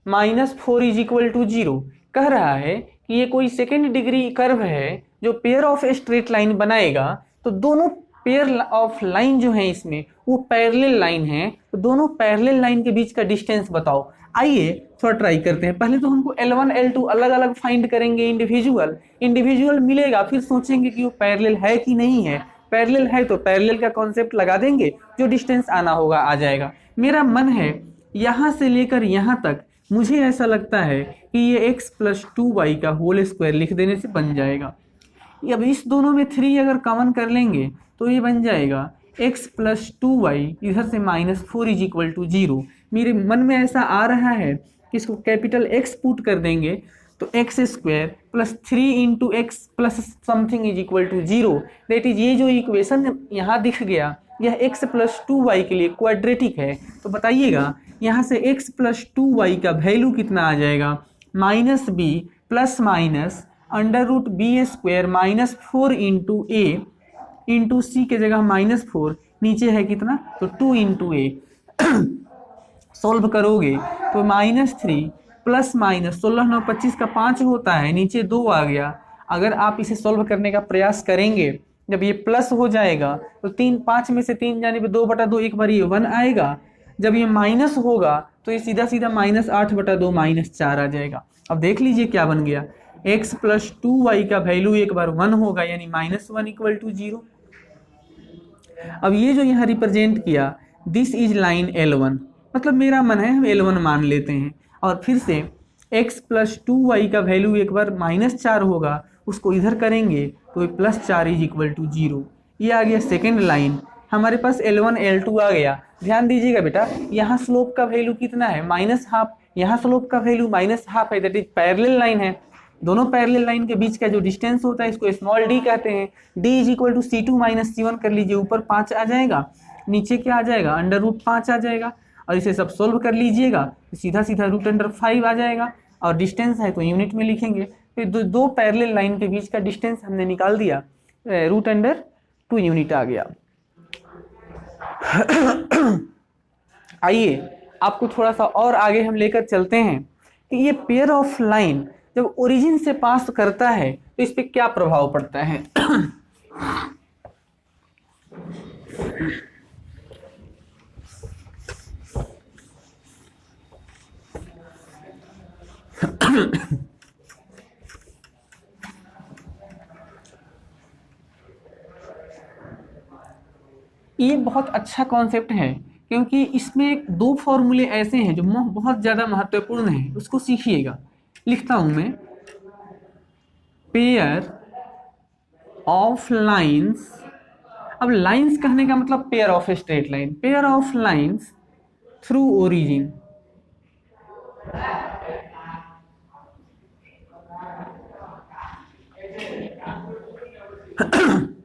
minus 4 is equal to 0। कह रहा है कि ये कोई सेकेंड डिग्री कर्व है जो पेयर ऑफ स्ट्रेट लाइन बनाएगा, तो दोनों पेयर ऑफ लाइन जो है इसमें वो पैरेलल लाइन है, तो दोनों पैरेलल लाइन के बीच का डिस्टेंस बताओ। आइए थोड़ा ट्राई करते हैं। पहले तो हमको L1 L2 अलग अलग फाइंड करेंगे, इंडिविजुअल मिलेगा, फिर सोचेंगे कि वो पैरेलल है कि नहीं है। पैरेलल है तो पैरेलल का कॉन्सेप्ट लगा देंगे, जो डिस्टेंस आना होगा आ जाएगा। मेरा मन है यहाँ से लेकर यहाँ तक, मुझे ऐसा लगता है कि ये x + 2y का होल स्क्वायर लिख देने से बन जाएगा। अब इस दोनों में 3 अगर कॉमन कर लेंगे तो ये बन जाएगा x + 2y, इधर से -4 इज इक्वल टू 0। मेरे मन में ऐसा आ रहा है कि इसको कैपिटल X पुट कर देंगे तो x² plus 3 into x plus something is equal to 0। That is ये जो इक्वेशन यहाँ दिख गया यह x + 2y के लिए क्वाड्रेटिक है। तो बताइएगा यहाँ से x + 2y का वैल्यू कितना आ जाएगा, -b plus minus √b² -4 into a into C के जगह -4, नीचे है कितना तो 2 इंटू a। सोल्व करोगे तो -3 प्लस माइनस 16 9 25 का 5 होता है, नीचे 2 आ गया। अगर आप इसे सोल्व करने का प्रयास करेंगे, जब ये प्लस हो जाएगा तो 5 में से 3 जाने पे 2/2, एक बार ये 1 आएगा। जब ये माइनस होगा तो ये सीधा सीधा -8/2 -4 आ जाएगा। अब देख लीजिए क्या बन गया, x + 2y का वैल्यू एक बार 1 होगा, यानी -1 इक्वल टू 0। अब ये जो यहाँ रिप्रेजेंट किया, दिस इज लाइन L1, मतलब मेरा मन है हम L1 मान लेते हैं। और फिर से x + 2y का वैल्यू एक बार -4 होगा, उसको इधर करेंगे तो ये +4 इज इक्वल टू 0। ये आ गया सेकेंड लाइन। हमारे पास L1 L2 आ गया। ध्यान दीजिएगा बेटा, यहाँ स्लोप का वैल्यू कितना है -½ यहाँ स्लोप का वैल्यू -½ है, दैट इज पैरेलल लाइन है। दोनों पैरेलल लाइन के बीच का जो डिस्टेंस होता है इसको स्मॉल d कहते हैं। d is equal to C2 - C1 कर लीजिए, ऊपर 5 आ जाएगा, नीचे क्या आ जाएगा √5 आ जाएगा। और इसे सब सोल्व कर लीजिएगा तो सीधा सीधा √5 आ जाएगा। और डिस्टेंस है तो यूनिट में लिखेंगे। तो दो पैरेलल लाइन के बीच का डिस्टेंस हमने निकाल दिया, √2 यूनिट आ गया। आइए आपको थोड़ा सा और आगे हम लेकर चलते हैं कि ये पेयर ऑफ लाइन जब ओरिजिन से पास करता है तो इस पे क्या प्रभाव पड़ता है। ये बहुत अच्छा कॉन्सेप्ट है क्योंकि इसमें 2 फॉर्मूले ऐसे हैं जो बहुत ज़्यादा महत्वपूर्ण हैं, उसको सीखिएगा। लिखता हूं मैं, पेयर ऑफ लाइंस। अब लाइंस कहने का मतलब pair of straight line, pair of lines through origin.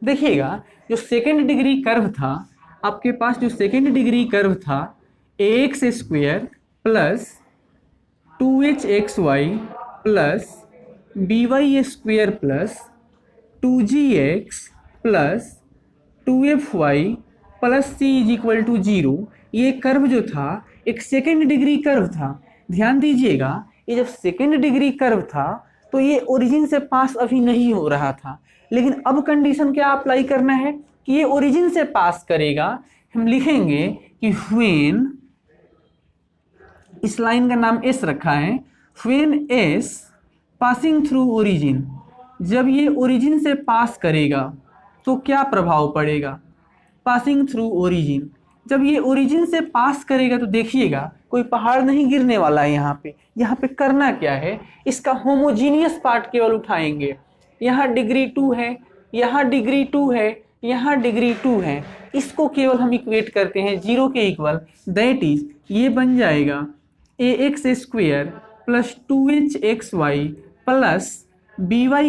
देखिएगा जो सेकेंड डिग्री कर्व था, आपके पास जो सेकेंड डिग्री कर्व था ax² plus 2hxy plus by² plus 2gx plus 2fy plus c is equal to 0। ये कर्व जो था एक सेकेंड डिग्री कर्व था। ध्यान दीजिएगा, ये जब सेकेंड डिग्री कर्व था तो ये ओरिजिन से पास अभी नहीं हो रहा था, लेकिन अब कंडीशन क्या अप्लाई करना है कि ये ओरिजिन से पास करेगा। हम लिखेंगे कि व्हेन, इस लाइन का नाम एस रखा है, when S passing through origin, जब ये ओरिजिन से पास करेगा तो क्या प्रभाव पड़ेगा। पासिंग थ्रू ओरिजिन, जब ये ओरिजिन से पास करेगा तो देखिएगा कोई पहाड़ नहीं गिरने वाला है। यहाँ पे करना क्या है, इसका होमोजीनियस पार्ट केवल उठाएंगे। यहाँ डिग्री 2 है, यहाँ डिग्री 2 है, यहाँ डिग्री 2 है, इसको केवल हम इक्वेट करते हैं 0 के इक्वल। दैट इज ये बन जाएगा ax² plus 2hxy plus by²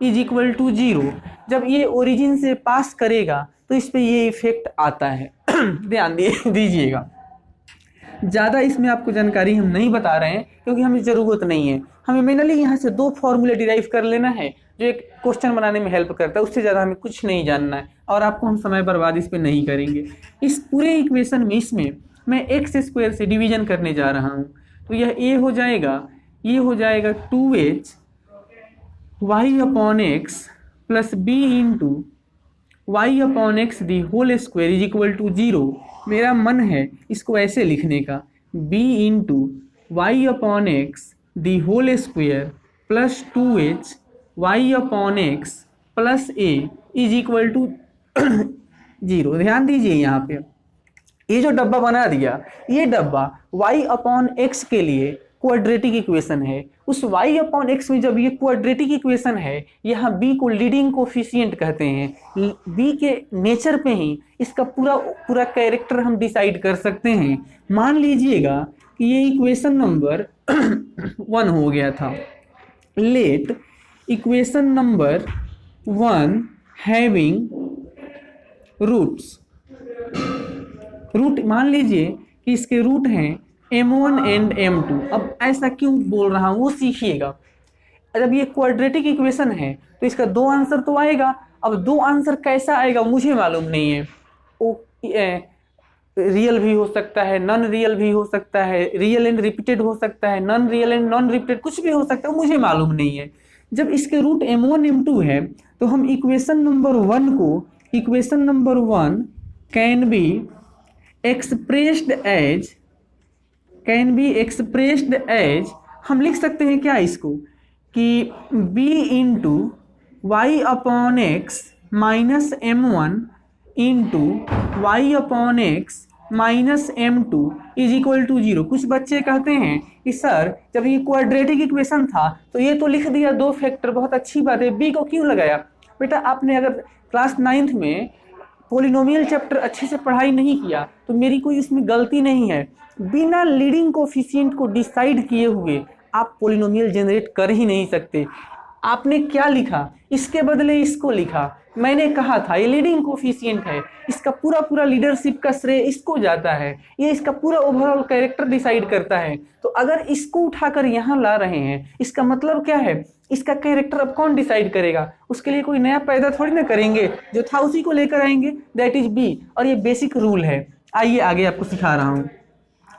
is equal to 0। जब ये ओरिजिन से पास करेगा तो इस पे ये इफेक्ट आता है। ध्यान दीजिएगा, ज़्यादा इसमें आपको जानकारी हम नहीं बता रहे हैं क्योंकि हमें ज़रूरत नहीं है। हमें मेनली यहाँ से 2 फॉर्मूले डिराइव कर लेना है जो एक क्वेश्चन बनाने में हेल्प करता है, उससे ज़्यादा हमें कुछ नहीं जानना है और आपको हम समय बर्बाद इस पर नहीं करेंगे। इस पूरे इक्वेशन में इसमें मैं x² से डिवीजन करने जा रहा हूँ, तो यह a हो जाएगा, ये हो जाएगा 2h y/x plus b into y/x the whole square is equal to 0। मेरा मन है इसको ऐसे लिखने का, b into y/x the whole square plus 2h y/x plus a is equal to 0। ध्यान दीजिए, यहाँ पे ये जो डब्बा बना दिया, ये डब्बा y/x के लिए क्वाड्रेटिक इक्वेशन है। उस y/x में जब ये क्वाड्रेटिक इक्वेशन है, यहाँ b को लीडिंग कोफिशिएंट कहते हैं। b के नेचर पे ही इसका पूरा कैरेक्टर हम डिसाइड कर सकते हैं। मान लीजिएगा कि ये इक्वेशन नंबर 1 हो गया था। Let equation number 1 having roots, root मान लीजिए कि इसके रूट हैं m1 एंड m2। अब ऐसा क्यों बोल रहा हूँ वो सीखिएगा। जब ये क्वाड्रेटिक इक्वेशन है तो इसका 2 आंसर तो आएगा। अब 2 आंसर कैसा आएगा मुझे मालूम नहीं है, वो रियल भी हो सकता है, नॉन रियल भी हो सकता है, रियल एंड रिपीटेड हो सकता है, non real and non repeated, कुछ भी हो सकता है, मुझे मालूम नहीं है। जब इसके रूट m1 m2 है तो हम इक्वेशन नंबर 1 को, equation number 1 can be expressed as, हम लिख सकते हैं क्या इसको कि b into y/x minus m1 into y/x minus m2 is equal to 0। कुछ बच्चे कहते हैं कि सर जब ये क्वाड्रेटिक इक्वेशन था तो ये तो लिख दिया 2 फैक्टर, बहुत अच्छी बात है, b को क्यों लगाया। बेटा आपने अगर क्लास 9th में पॉलिनोमियल चैप्टर अच्छे से पढ़ाई नहीं किया तो मेरी कोई इसमें गलती नहीं है। बिना लीडिंग कोफिशिएंट को डिसाइड किए हुए आप पॉलिनोमियल जनरेट कर ही नहीं सकते। आपने क्या लिखा, इसके बदले इसको लिखा। मैंने कहा था ये लीडिंग कोफिशिएंट है, इसका पूरा लीडरशिप का श्रेय इसको जाता है, ये इसका पूरा ओवरऑल कैरेक्टर डिसाइड करता है। तो अगर इसको उठाकर यहाँ ला रहे हैं इसका मतलब क्या है, इसका कैरेक्टर अब कौन डिसाइड करेगा। उसके लिए कोई नया पैदा थोड़ी ना करेंगे, जो था उसी को लेकर आएंगे, दैट इज बी। और ये बेसिक रूल है। आइए आगे आपको सिखा रहा हूँ।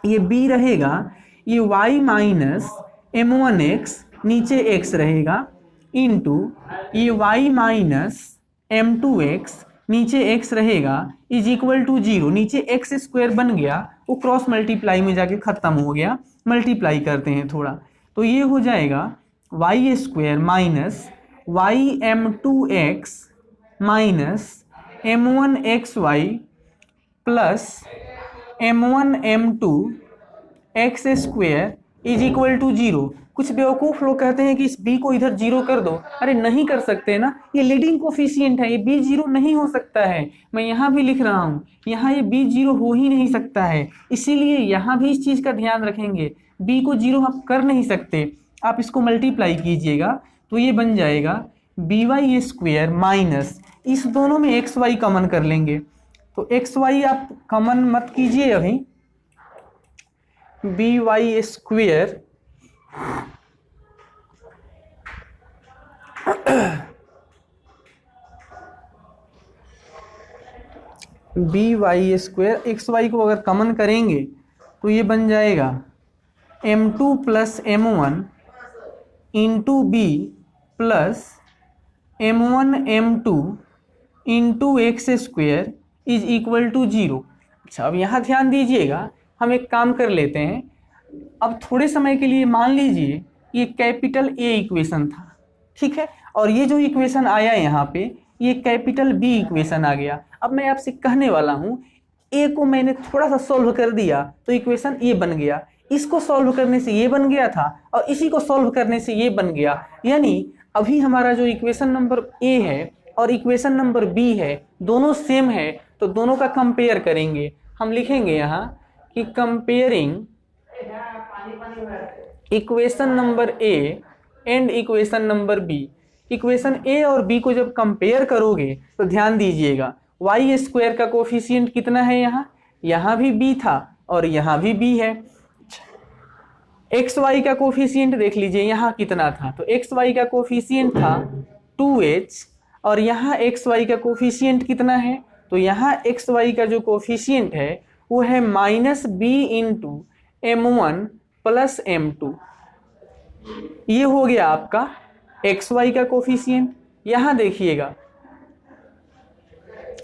ये b रहेगा, ये y माइनस m1x नीचे x रहेगा इंटू ये y माइनस m2x नीचे x रहेगा इज इक्वल टू 0। नीचे x² बन गया, वो क्रॉस मल्टीप्लाई में जाके खत्म हो गया। मल्टीप्लाई करते हैं थोड़ा, तो ये हो जाएगा y² minus y/m2x minus m1xy plus m1m2 x² is equal to 0। कुछ बेवकूफ़ लोग कहते हैं कि इस b को इधर 0 कर दो। अरे नहीं कर सकते ना, ये लीडिंग कोफिशिएंट है, ये b 0 नहीं हो सकता है। मैं यहाँ भी लिख रहा हूँ, यहाँ ये b 0 हो ही नहीं सकता है, इसीलिए यहाँ भी इस चीज़ का ध्यान रखेंगे, b को 0 आप कर नहीं सकते। आप इसको मल्टीप्लाई कीजिएगा तो ये बन जाएगा by² माइनस, इस दोनों में xy कॉमन कर लेंगे, तो xy आप कॉमन मत कीजिए अभी, b y square b y square, x y को अगर कॉमन करेंगे तो ये बन जाएगा m2 plus m1 into b plus m1 m2 into x square is equal to 0। अच्छा, अब यहाँ ध्यान दीजिएगा, हम एक काम कर लेते हैं। अब थोड़े समय के लिए मान लीजिए ये कैपिटल ए इक्वेशन था, ठीक है, और ये जो इक्वेशन आया यहाँ पे ये कैपिटल बी इक्वेशन आ गया। अब मैं आपसे कहने वाला हूँ, ए को मैंने थोड़ा सा सॉल्व कर दिया तो इक्वेशन ए बन गया, इसको सॉल्व करने से ये बन गया था और इसी को सॉल्व करने से ये बन गया। यानी अभी हमारा जो इक्वेशन नंबर ए है और इक्वेशन नंबर बी है दोनों सेम है, तो दोनों का कंपेयर करेंगे। हम लिखेंगे यहाँ कि comparing equation number A and equation number B. Equation A और बी को जब कंपेयर करोगे तो ध्यान दीजिएगा, वाई स्क्वायर का कोफिशिएंट कितना है, यहाँ भी बी था और यहाँ भी बी है। एक्स वाई का कोफिशिएंट देख लीजिए यहाँ कितना था, तो एक्स वाई का कोफिशिएंट था 2h और यहाँ एक्स वाई का कोफिशिएंट कितना है, तो यहाँ एक्स वाई का जो कोफिशिएंट है वो है minus B into m1 plus m2। ये हो गया आपका एक्स वाई का कोफिशिएंट। यहाँ देखिएगा,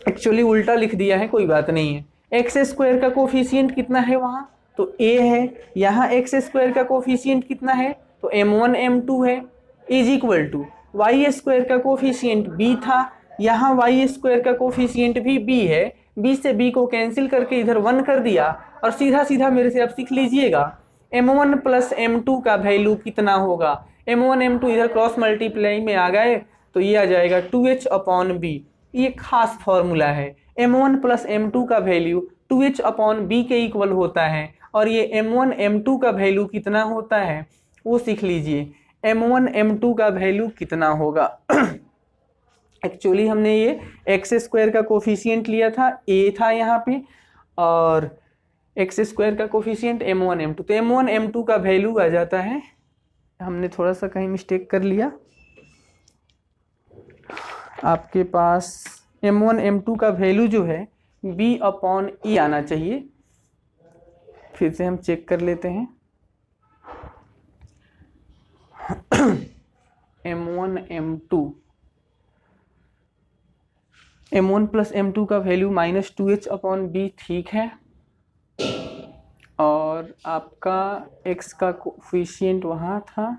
एक्चुअली उल्टा लिख दिया है, कोई बात नहीं है। एक्स स्क्वायर का कोफिशिएंट कितना है वहाँ, तो ए है। यहाँ एक्स स्क्वायर का कोफिशिएंट कितना है, तो m1 m2 है, is equal to y square का कोफिशिएंट बी था, यहाँ वाई स्क्वायर का कोफिशिएंट भी बी है। बी से बी को कैंसिल करके इधर 1 कर दिया और सीधा सीधा मेरे से आप सीख लीजिएगा m1 प्लस m2 का वैल्यू कितना होगा। m1 m2 इधर क्रॉस मल्टीप्लाई में आ गए तो ये आ जाएगा 2h अपॉन बी। ये खास फॉर्मूला है, m1 प्लस m2 का वैल्यू 2h अपॉन बी के इक्वल होता है और ये m1 m2 का वैल्यू कितना होता है वो सीख लीजिए। m1 m2 का वैल्यू कितना होगा एक्चुअली हमने ये एक्स स्क्वायर का कोफिशिएंट लिया था, a था यहाँ पे, और एक्स स्क्वायर का कोफिशिएंट m1 m2, तो m1 m2 का वैल्यू आ जाता है, हमने थोड़ा सा कहीं मिस्टेक कर लिया, आपके पास m1 m2 का वैल्यू जो है b अपॉन ई आना चाहिए। फिर से हम चेक कर लेते हैं m1 m1 प्लस m2 का value minus 2h upon B, ठीक है, और आपका x का कोफिशिएंट वहाँ था।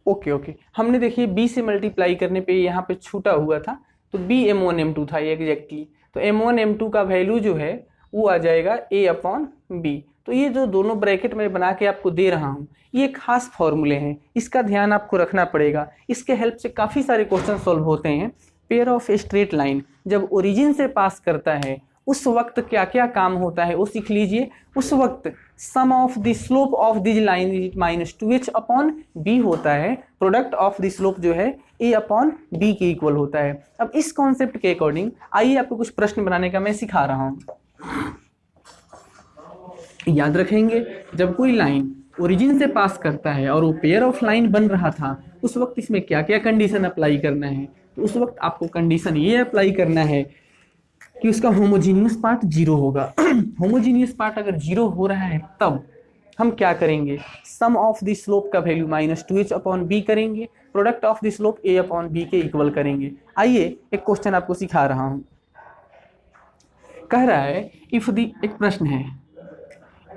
ओके, हमने देखिए b से मल्टीप्लाई करने पे यहाँ पे छूटा हुआ था, तो b m1 m2 था ये एग्जैक्टली, तो m1 m2 का वैल्यू जो है वो आ जाएगा a अपॉन b। तो ये जो दोनों ब्रैकेट में बना के आपको दे रहा हूँ ये खास फॉर्मूले हैं, इसका ध्यान आपको रखना पड़ेगा। इसके हेल्प से काफ़ी सारे क्वेश्चन सॉल्व होते हैं। पेयर ऑफ स्ट्रेट लाइन जब ओरिजिन से पास करता है उस वक्त क्या क्या काम होता है वो सीख लीजिए। उस वक्त sum of the slope of this line is minus 2h upon B होता है, प्रोडक्ट ऑफ द स्लोप जो है a अपॉन बी के इक्वल होता है। अब इस कॉन्सेप्ट के अकॉर्डिंग आइए आपको कुछ प्रश्न बनाने का मैं सिखा रहा हूँ। याद रखेंगे, जब कोई लाइन ओरिजिन से पास करता है और वो पेयर ऑफ लाइन बन रहा था उस वक्त इसमें क्या क्या कंडीशन अप्लाई करना है, तो उस वक्त आपको कंडीशन ये अप्लाई करना है कि उसका होमोजीनियस पार्ट 0 होगा। होमोजीनियस पार्ट अगर 0 हो रहा है तब हम क्या करेंगे, सम ऑफ द स्लोप का value minus 2h upon B करेंगे, product of the slope a upon B के इक्वल करेंगे। आइए एक क्वेश्चन आपको सिखा रहा हूं। कह रहा है इफ द, एक प्रश्न है,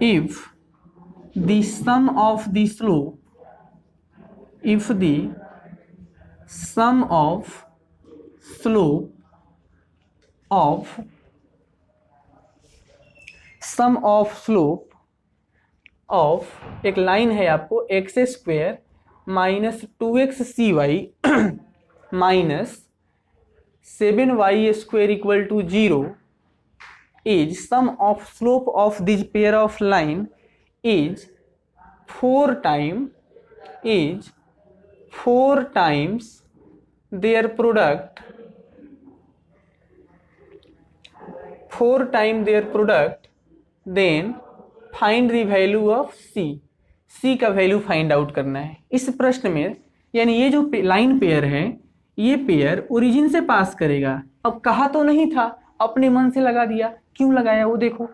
if the sum of the slope, if the sum of slope of sum of slope of एक लाइन है आपको X square minus 2x cy minus 7y square equal to 0 is sum of slope of this pair of line is 4 times their product, 4 times their product, then find the value of C, C का value find out करना है इस प्रश्न में। यानी ये जो line pair है, ये पेयर ओरिजिन से पास करेगा। अब कहा तो नहीं था, अपने मन से लगा दिया। क्यों लगाया वो देखो,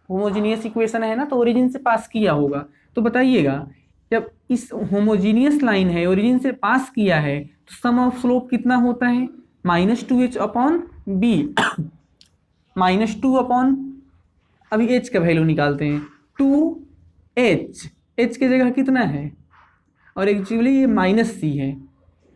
होमोजीनियस इक्वेशन है ना, तो ओरिजिन से पास किया होगा। तो बताइएगा, जब इस होमोजीनियस लाइन है, ओरिजिन से पास किया है, तो सम ऑफ स्लोप कितना होता है? -2h अपॉन बी, -2 अपॉन, अभी h का वैल्यू निकालते हैं, 2h, h की जगह कितना है, और एक्चुअली ये -c है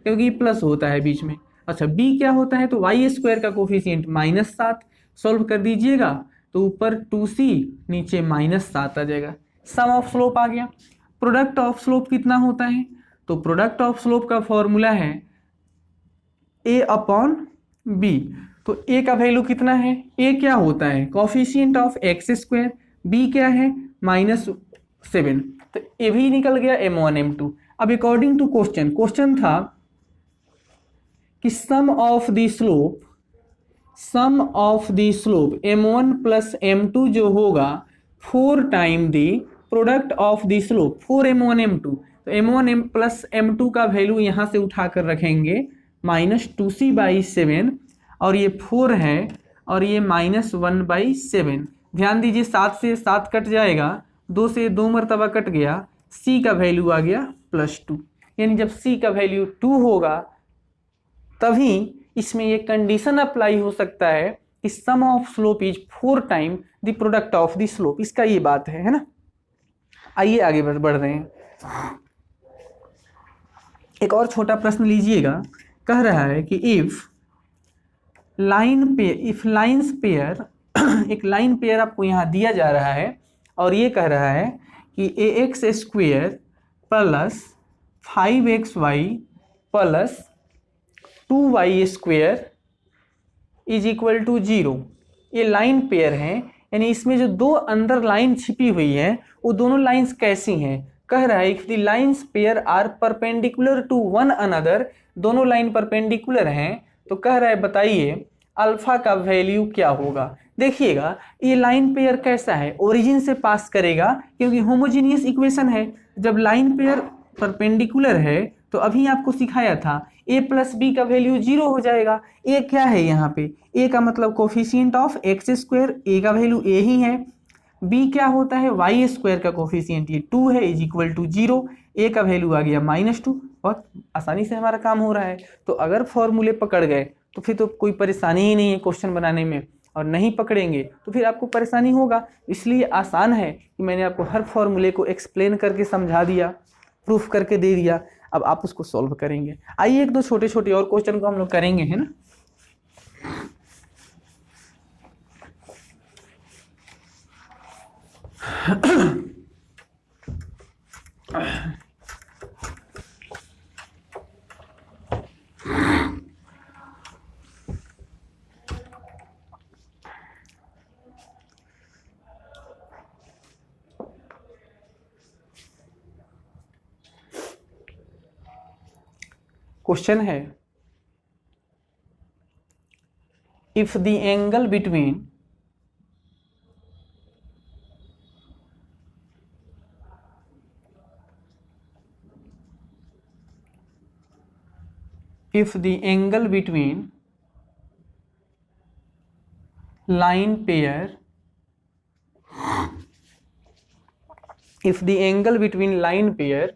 क्योंकि प्लस होता है बीच में। अच्छा, b क्या होता है? तो y² का कोफिशिएंट -7, सॉल्व कर दीजिएगा तो ऊपर 2c, नीचे -7 आ जाएगा। सम ऑफ स्लोप आ गया। प्रोडक्ट ऑफ स्लोप कितना होता है? तो प्रोडक्ट ऑफ स्लोप का फॉर्मूला है a अपॉन b। तो a का वैल्यू कितना है? a क्या होता है? कोफिशिएंट ऑफ x², b क्या है? -7। तो ये भी निकल गया m1 m2। अब अकॉर्डिंग टू क्वेश्चन था कि sum of the slope m1 plus m2 जो होगा 4 time the product of the slope, 4m1 m2। तो m1 प्लस m2 का वैल्यू यहाँ से उठाकर रखेंगे -2c/7, और ये 4 है और ये -1/7। ध्यान दीजिए 7 से 7 कट जाएगा, 2 से 2 मरतबा कट गया, c का वैल्यू आ गया +2। यानी जब c का वैल्यू 2 होगा तभी इसमें ये कंडीशन अप्लाई हो सकता है कि sum of slope is 4 time the product of the slope. इसका ये बात है ना। आइए आगे बढ़ रहे हैं। एक और छोटा प्रश्न लीजिएगा। कह रहा है कि इफ लाइन्स पेयर एक लाइन पेयर आपको यहाँ दिया जा रहा है और ये कह रहा है कि ax² plus 5xy plus 2y² is equal to 0। ये लाइन पेयर हैं, यानी इसमें जो दो अंदर लाइन छिपी हुई है वो दोनों लाइंस कैसी हैं? कह रहा है if the lines pair are perpendicular to one another, दोनों लाइन परपेंडिकुलर हैं, तो कह रहा है बताइए अल्फा का वैल्यू क्या होगा। देखिएगा ये लाइन पेयर कैसा है, ओरिजिन से पास करेगा क्योंकि होमोजीनियस इक्वेशन है। जब लाइन पेयर परपेंडिकुलर है तो अभी आपको सिखाया था a प्लस b का वैल्यू 0 हो जाएगा। a क्या है यहाँ पे? a का मतलब कोफिशिएंट ऑफ x², a का वैल्यू a ही है। b क्या होता है? y² का कोफिशिएंट ये 2 है, इज इक्वल टू 0। a का वैल्यू आ गया -2। बहुत आसानी से हमारा काम हो रहा है। तो अगर फॉर्मूले पकड़ गए तो फिर तो कोई परेशानी ही नहीं है क्वेश्चन बनाने में, और नहीं पकड़ेंगे तो फिर आपको परेशानी होगा। इसलिए आसान है कि मैंने आपको हर फॉर्मूले को एक्सप्लेन करके समझा दिया, प्रूफ करके दे दिया। अब आप उसको सॉल्व करेंगे। आइए एक दो छोटे छोटे और क्वेश्चन को हम लोग करेंगे, है ना। क्वेश्चन है if the angle between line pair, if the angle between line pair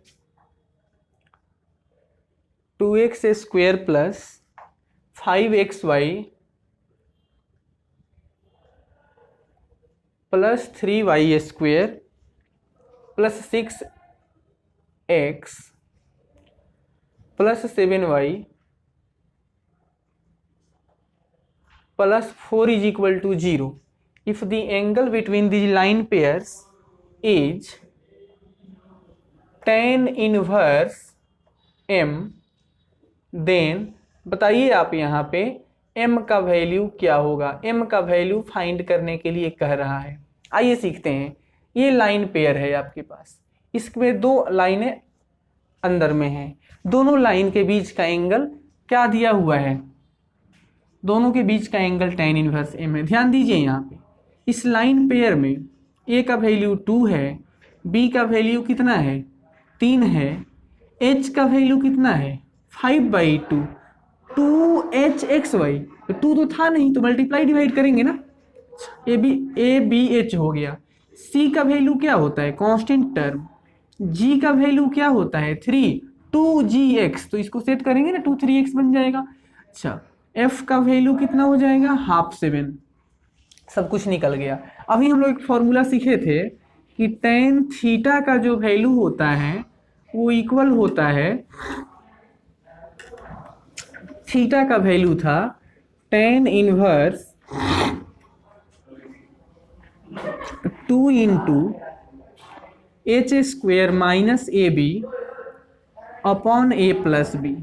2x² plus 5xy plus 3y² plus 6x plus 7y plus 4 is equal to 0. If the angle between the line pairs is tan inverse m, then बताइए आप यहाँ पे m का value क्या होगा। m का value find करने के लिए कह रहा है। आइए सीखते हैं। ये लाइन पेयर है आपके पास, इसमें दो लाइनें अंदर में हैं। दोनों लाइन के बीच का एंगल क्या दिया हुआ है? दोनों के बीच का एंगल tan इनवर्स m है। ध्यान दीजिए यहाँ पे इस लाइन पेयर में ए का वैल्यू 2 है, बी का वैल्यू कितना है 3 है, एच का वैल्यू कितना है 5/2, 2HXY, 2 तो था नहीं तो मल्टीप्लाई डिवाइड करेंगे ना, ए बी एच हो गया। सी का वैल्यू क्या होता है कांस्टेंट टर्म, जी का वैल्यू क्या होता है 3, 2GX, तो इसको सेट करेंगे ना 2 3x बन जाएगा। अच्छा एफ का वैल्यू कितना हो जाएगा 1/2 सब कुछ निकल गया। अभी हम लोग एक फॉर्मूला सीखे थे कि tan थीटा का जो वैल्यू होता है वो इक्वल होता है, थीटा का वैल्यू था tan inverse 2 into h² minus AB upon A plus b.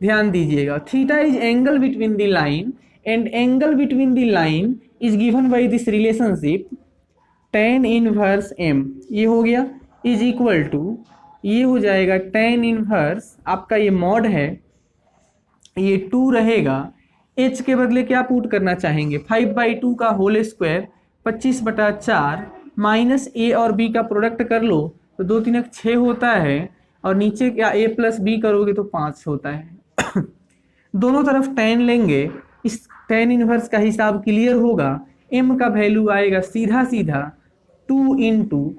ध्यान दीजिएगा, theta is angle between the line and angle between the line is given by this relationship tan inverse m, ये हो गया is equal to, ये हो जाएगा tan inverse आपका ये मॉड है, ये 2 रहेगा, h के बदले क्या पुट करना चाहेंगे 5/2 का होल स्क्वायर 25/4 माइनस a और b का प्रोडक्ट कर लो तो 2 3 6 होता है, और नीचे क्या a प्लस बी करोगे तो 5 होता है। दोनों तरफ tan लेंगे, इस tan इनवर्स का हिसाब क्लियर होगा, m का वैल्यू आएगा सीधा सीधा 2 इंटू,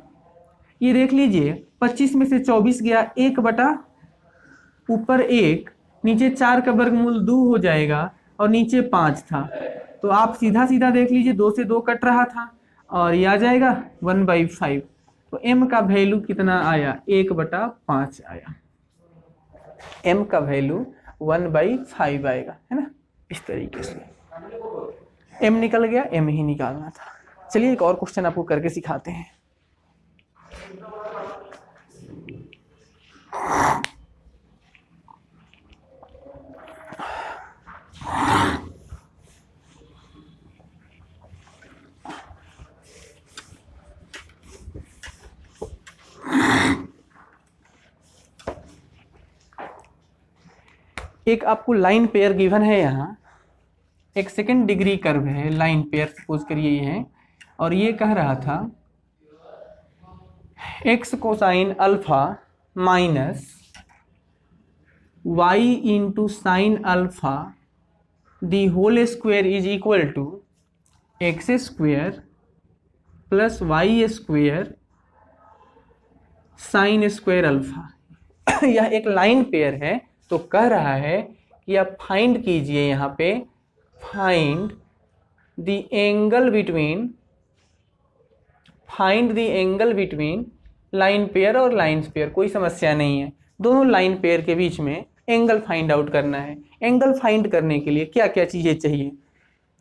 ये देख लीजिए 25 में से 24 गया 1 बटा ऊपर 1, नीचे 4 का वर्गमूल 2 हो जाएगा और नीचे 5 था, तो आप सीधा सीधा देख लीजिए 2 से 2 कट रहा था और ये आ जाएगा 1/5, तो m का वैल्यू कितना आया 1/5 आया, m का वैल्यू 1/5 आएगा, है ना। इस तरीके से m निकल गया, m ही निकालना था। चलिए एक और क्वेश्चन आपको करके सिखाते हैं। एक आपको लाइन पेयर गिवन है, यहाँ एक सेकंड डिग्री कर्व है, लाइन पेयर सपोज करिए ये है, और ये कह रहा था x cosine alpha minus y into sine alpha the whole square is equal to x² plus y² sine square alpha. यह एक लाइन पेयर है, तो कह रहा है कि आप फाइंड कीजिए, यहाँ पे find the angle between line pair और लाइन पेयर। कोई समस्या नहीं है, दोनों लाइन पेयर के बीच में एंगल फाइंड आउट करना है। एंगल फाइंड करने के लिए क्या क्या चीज़ें चाहिए,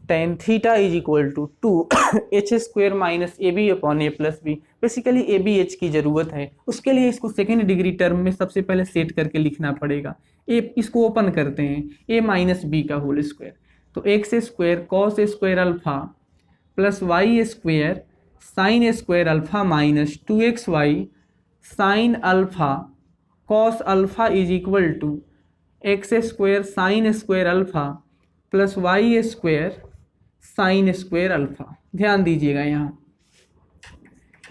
tan theta is equal to 2h² minus AB upon A plus b. Basically ABH की ज़रूरत है, उसके लिए इसको सेकेंड डिग्री टर्म में सबसे पहले सेट करके लिखना पड़ेगा। इसको ओपन करते हैं, a माइनस बी का होल स्क्वायर, तो x² cos square alpha plus y² sine square alpha minus 2xy sine alpha cos alpha is equal to x² sine square alpha plus y² sine square alpha. ध्यान दीजिएगा, यहाँ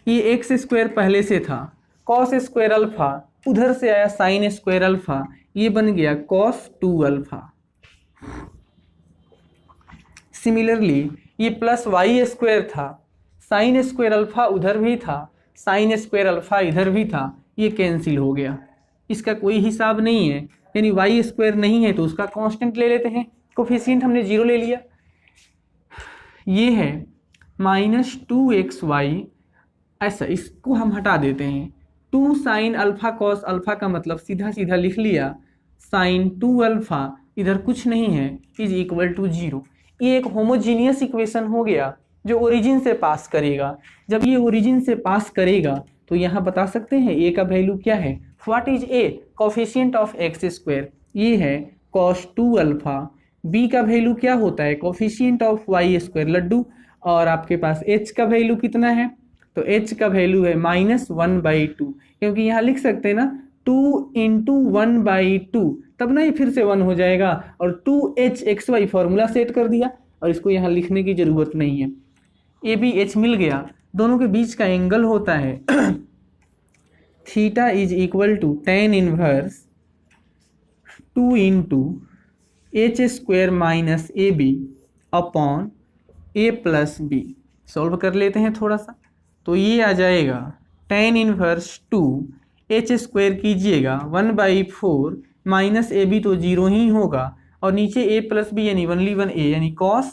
ये x² पहले से था, cos square alpha उधर से आया साइन स्क्वायर अल्फा, ये बन गया cos 2 अल्फा। सिमिलरली ये प्लस y² था, साइन स्क्वायर अल्फा उधर भी था, साइन स्क्वायर अल्फा इधर भी था, ये कैंसिल हो गया, इसका कोई हिसाब नहीं है, यानी y² नहीं है तो उसका कांस्टेंट ले लेते हैं, कोफिशिएंट हमने 0 ले लिया। ये है माइनस 2xy, ऐसा इसको हम हटा देते हैं, 2 साइन अल्फा कॉस अल्फा का मतलब सीधा सीधा लिख लिया साइन 2 अल्फा, इधर कुछ नहीं है, इज इक्वल टू 0। ये एक होमोजीनियस इक्वेशन हो गया जो ओरिजिन से पास करेगा। जब ये ओरिजिन से पास करेगा तो यहाँ बता सकते हैं a का वैल्यू क्या है, what is a, coefficient of x², ये है cos 2 अल्फा। b का वैल्यू क्या होता है, कोफिशिएंट ऑफ y², लड्डू, और आपके पास h का वैल्यू कितना है, तो h का वैल्यू है -1/2, क्योंकि यहाँ लिख सकते हैं ना 2 इंटू 1/2, तब ना ये फिर से 1 हो जाएगा, और 2hxy फॉर्मूला सेट कर दिया और इसको यहाँ लिखने की ज़रूरत नहीं है। ए बी एच मिल गया, दोनों के बीच का एंगल होता है theta is equal to tan inverse 2 into h square minus A b upon a plus b. Solve कर लेते हैं थोड़ा सा, तो ये आ जाएगा tan इनवर्स 2 एच स्क्वायर कीजिएगा 1/4 माइनस ए बी तो 0 ही होगा, और नीचे ए प्लस बी यानी ओनली वन ए यानी कॉस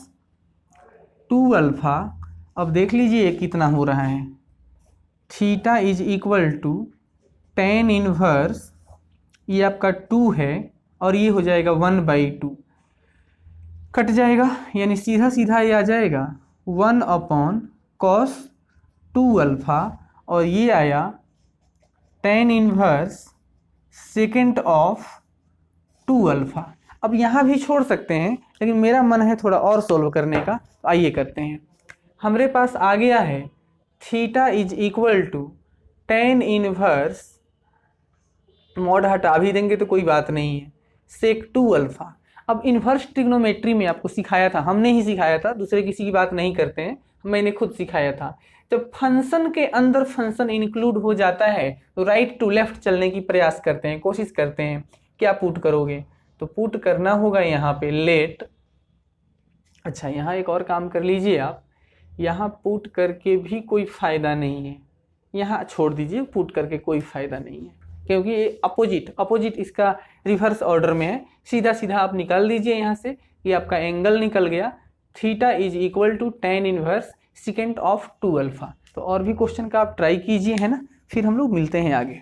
2 अल्फा। अब देख लीजिए कितना हो रहा है, theta is equal to tan inverse, ये आपका 2 है और ये हो जाएगा 1/2, कट जाएगा यानी सीधा सीधा ये आ जाएगा 1 अपॉन कॉस 2 अल्फा, और ये आया tan inverse second of 2 alpha. अब यहाँ भी छोड़ सकते हैं, लेकिन मेरा मन है थोड़ा और सोल्व करने का, तो आइए करते हैं। हमारे पास आ गया है theta is equal to tan inverse, mod हटा भी देंगे तो कोई बात नहीं है, सेक 2 अल्फा। अब इन्वर्स ट्रिग्नोमेट्री में आपको सिखाया था, हमने ही सिखाया था, दूसरे किसी की बात नहीं करते हैं, मैंने खुद सिखाया था। जब फंक्शन के अंदर फंक्शन इंक्लूड हो जाता है तो राइट टू लेफ्ट चलने की प्रयास करते हैं, कोशिश करते हैं। क्या पुट करोगे, तो पुट करना होगा यहाँ पे लेट, अच्छा यहाँ एक और काम कर लीजिए आप, यहाँ पुट करके भी कोई फ़ायदा नहीं है, यहाँ छोड़ दीजिए, पुट करके कोई फ़ायदा नहीं है, क्योंकि ये अपोजिट इसका रिवर्स ऑर्डर में है। सीधा सीधा आप निकाल दीजिए यहाँ से, ये आपका एंगल निकल गया, theta is equal to tan inverse second of 2 alpha. तो और भी क्वेश्चन का आप ट्राई कीजिए, है ना, फिर हम लोग मिलते हैं आगे।